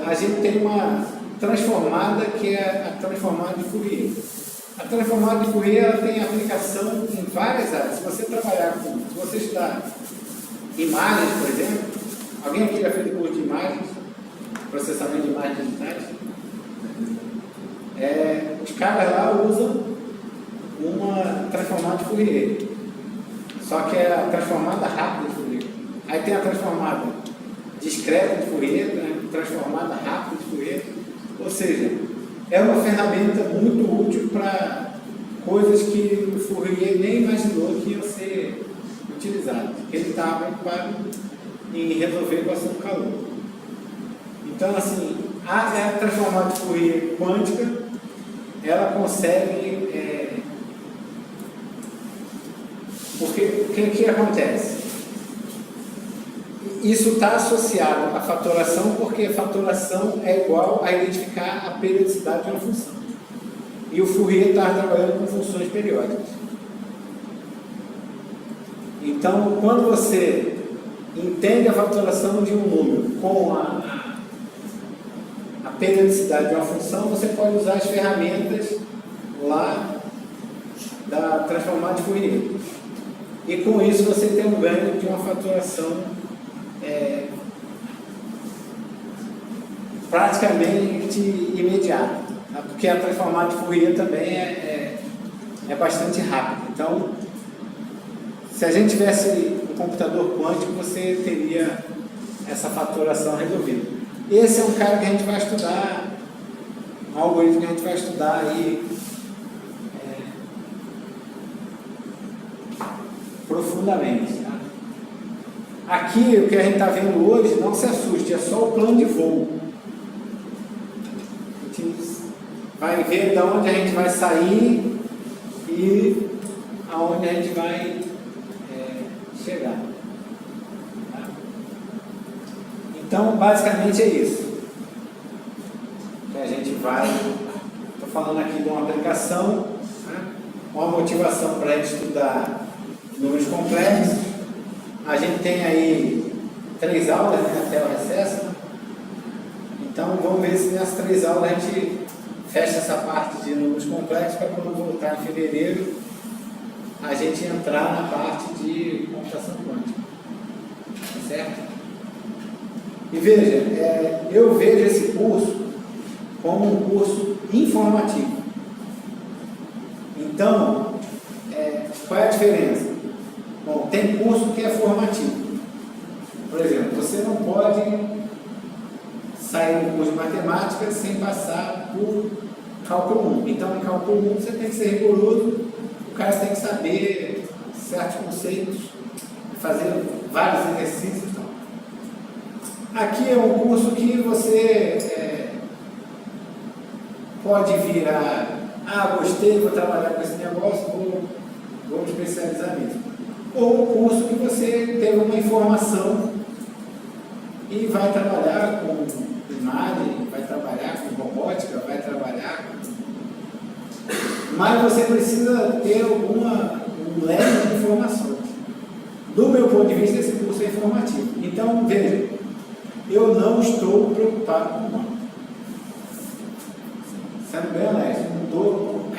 a gente tem uma transformada que é a transformada de Fourier. A transformada de Fourier ela tem aplicação em várias áreas. Se você trabalhar com, se você estudar imagens, por exemplo, alguém aqui já fez curso de imagens, processamento de imagens digitais? Os caras lá usam uma transformada de Fourier, só que é a transformada rápida de Fourier. Aí tem a transformada discreta de Fourier, né? Transformada rápida de Fourier. Ou seja, é uma ferramenta muito útil para coisas que o Fourier nem imaginou que iam ser utilizadas. Ele estava preocupado em resolver a equação do calor. Então, assim, a transformada de Fourier quântica, ela consegue... porque o que acontece? Isso está associado à fatoração, porque a fatoração é igual a identificar a periodicidade de uma função. E o Fourier está trabalhando com funções periódicas. Então, quando você entende a fatoração de um número com a periodicidade de uma função, você pode usar as ferramentas lá da transformada de Fourier. E com isso você tem um ganho de uma fatoração praticamente imediata, tá? Porque a transformada de Fourier também é bastante rápida. Então, se a gente tivesse um computador quântico, você teria essa fatoração resolvida. Esse é um cara que a gente vai estudar, um algoritmo que a gente vai estudar aí profundamente. Tá? Aqui, o que a gente está vendo hoje, não se assuste, é só o plano de voo. A gente vai ver de onde a gente vai sair e aonde a gente vai chegar. Tá? Então, basicamente é isso. Que a gente vai... Estou falando aqui de uma aplicação, né? Uma motivação para a gente estudar números complexos. A gente tem aí 3 aulas, né, até o recesso. Então vamos ver se nessas 3 aulas a gente fecha essa parte de números complexos para quando voltar em fevereiro a gente entrar na parte de computação quântica. Tá certo? E veja, eu vejo esse curso como um curso informativo. Então, qual é a diferença? Bom, tem curso que é formativo. Por exemplo, você não pode sair do curso de matemática sem passar por cálculo 1. Então, em cálculo 1 você tem que ser rigoroso, o cara tem que saber certos conceitos, fazer vários exercícios. Então. Aqui é um curso que você pode vir a Ah, gostei, vou trabalhar com esse negócio, vou me especializar nisso. Ou um curso que você teve uma informação e vai trabalhar com imagem, vai trabalhar com robótica, vai trabalhar com... Mas você precisa ter um leque de informações. Do meu ponto de vista, esse curso é informativo. Então, veja, eu não estou preocupado com o nome. Sendo bem honesto, não estou,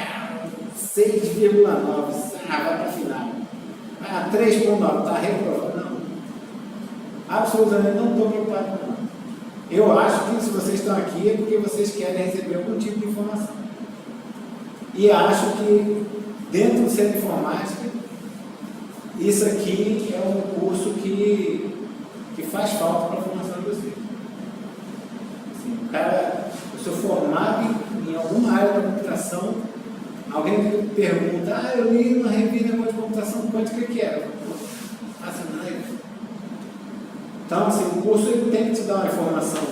6,9, vai para a final. 3,9, está reprovado. Não. Absolutamente não estou preocupado com o nome. Eu acho que se vocês estão aqui é porque vocês querem receber algum tipo de informação. E acho que dentro do centro de informática, isso aqui é um curso que faz falta para a formação de vocês. Assim, o cara, eu sou formado em alguma área da computação, alguém me pergunta, eu li uma revista de computação quântica, o que era? Então, assim, o curso ele tem que te dar uma informação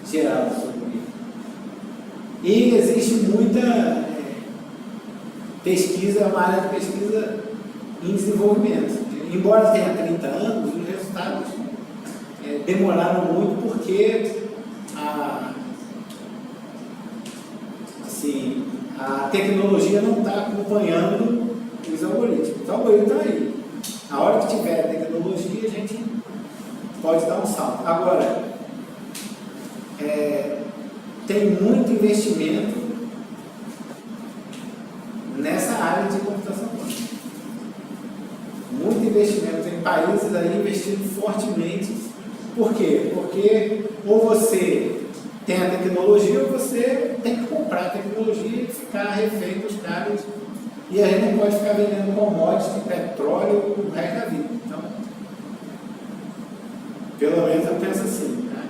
geral sobre isso. E existe muita pesquisa, é uma área de pesquisa em desenvolvimento. Embora tenha 30 anos, os resultados demoraram muito porque a tecnologia não está acompanhando os algoritmos. Os algoritmos estão aí. Na hora que tiver tecnologia, a gente pode dar um salto. Agora, tem muito investimento nessa área de computação quântica. Muito investimento. Tem países aí investindo fortemente. Por quê? Porque ou você tem a tecnologia ou você tem que comprar a tecnologia e ficar refém dos caras. E a gente não pode ficar vendendo commodities de petróleo o resto da vida. Então, pelo menos eu penso assim. Né?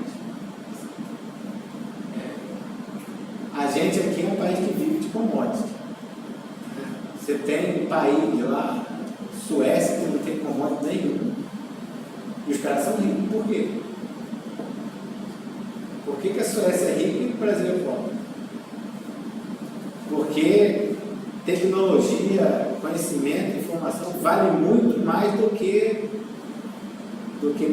A gente aqui é um país que vive de commodities. Você tem um país lá, Suécia, que não tem commodity nenhum. E os caras são ricos. Por quê? Por que a Suécia é rica e o Brasil é pobre? Porque tecnologia, conhecimento, informação vale muito mais do que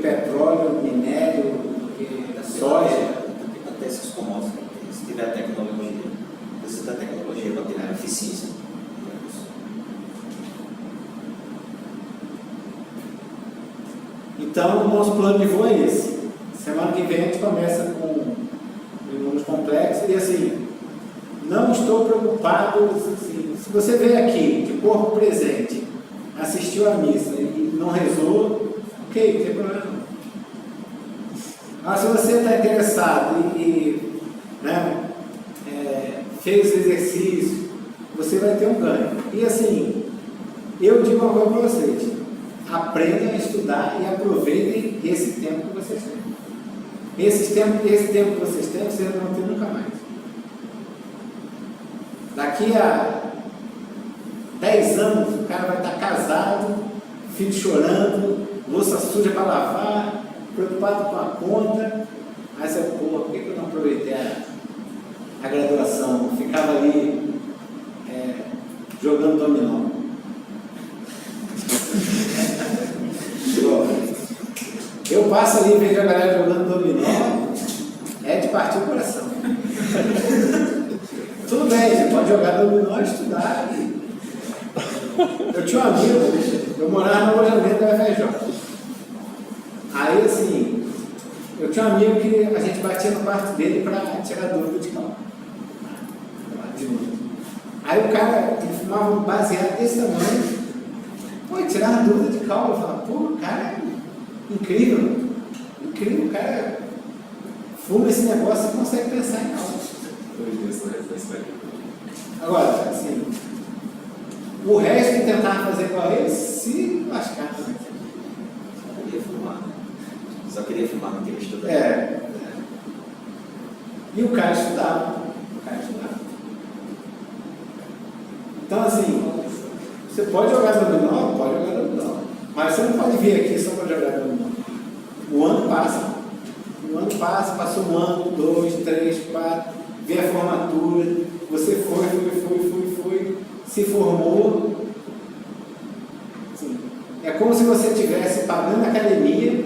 petróleo, minério, do que soja. O que acontece com os commodities? Se tiver tecnologia, precisa da tecnologia para ter eficiência. Então, o nosso plano de voo é esse. Semana que vem a gente começa com números complexos e assim, não estou preocupado, assim, se você veio aqui de corpo presente, assistiu à missa e não rezou, ok, não tem problema não. Mas se você está interessado e fez o exercício, você vai ter um ganho. E assim, eu digo uma coisa para vocês, aprendam a estudar e aproveitem esse tempo que vocês têm. Esse tempo que vocês têm, vocês não vão ter nunca mais. Daqui a 10 anos, o cara vai estar casado, filho chorando, louça suja para lavar, preocupado com a conta. Aí você, por que eu não aproveitei a graduação? Ficava ali jogando dominó. Eu passo ali e vejo a galera jogando dominó, é de partir o coração. Tudo bem, você pode jogar dominó e estudar. Eu tinha um amigo, eu morava no alojamento da FJ. Aí assim, eu tinha um amigo que a gente batia no quarto dele para tirar dúvida de cálculo. Aí o cara, ele fumava um baseado desse tamanho, tirava dúvida de cálculo. Eu falava, o cara é incrível, o cara fuma esse negócio e consegue pensar em cálculo. Agora, assim, o resto que tentava fazer com ele, se lascar. Só queria fumar, não queria estudar. E o cara estudava. Então, assim, você pode jogar dominó? Pode jogar dominó. Mas você não pode vir aqui só para jogar dominó. O ano passa, passou um ano, 2, 3, 4, vem a formatura, você foi, se formou. Assim, é como se você estivesse pagando a academia,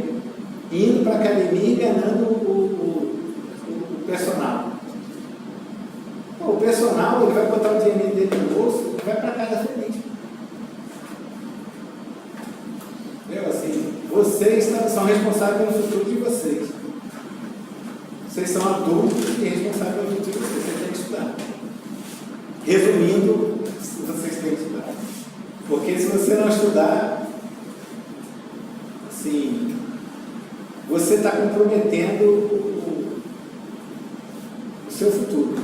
indo para a academia e enganando o personal. O personal ele vai botar o dinheiro dele no bolso e vai para casa feliz. Entendeu? Assim, vocês são responsáveis pelo futuro de vocês. Vocês são adultos e responsáveis pelo futuro de vocês. Vocês têm que estudar. Resumindo, vocês têm que estudar. Porque se você não estudar, assim, você está comprometendo o seu futuro.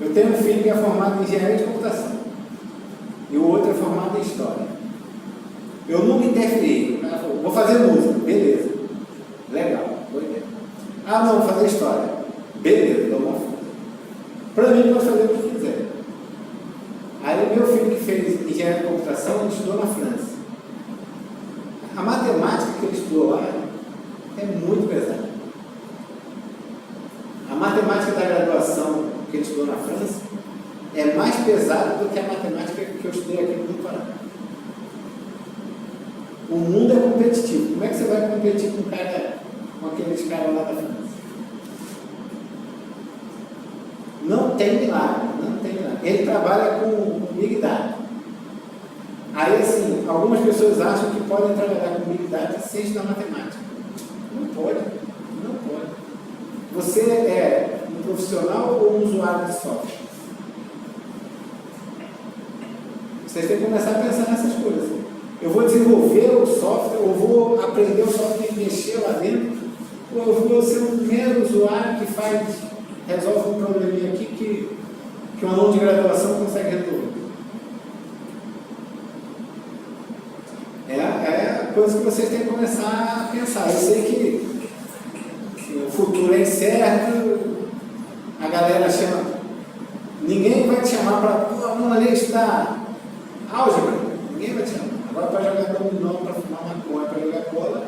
Eu tenho um filho que é formado em engenharia de computação e o outro é formado em história. Eu nunca interferi. O cara falou, vou fazer música, beleza. Legal, boa ideia. Ah, não, vou fazer história. Beleza, então vamos fazer. Para mim, pode fazer o que quiser. Aí o meu filho que fez engenharia de computação, ele estudou na França. A matemática que ele estudou lá é muito pesada. A matemática da graduação que ele estudou na França é mais pesada do que a matemática que eu estudei aqui no Pará. O mundo é competitivo. Como é que você vai competir com aqueles caras lá da França? Não tem milagre, não tem milagre. Ele trabalha com Big Data. Aí, assim, algumas pessoas acham que podem trabalhar com Big Data sem estudar matemática. Não pode, não pode. Você é um profissional ou um usuário de software? Vocês têm que começar a pensar nessas coisas. Eu vou desenvolver o software, ou vou aprender o software e mexer lá dentro, ou eu vou ser um mero usuário que resolve um probleminha aqui que um aluno de graduação consegue resolver. É a coisa que vocês têm que começar a pensar. Eu sei que o futuro é incerto, a galera chama. Ninguém vai te chamar para, vamos ali estudar álgebra. Ninguém vai te chamar. Agora para jogar dominó, para fumar maconha, para jogar bola,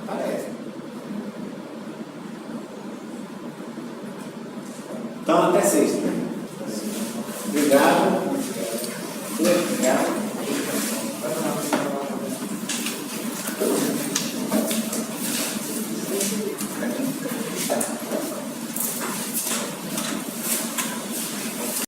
aparece. Então até sexta.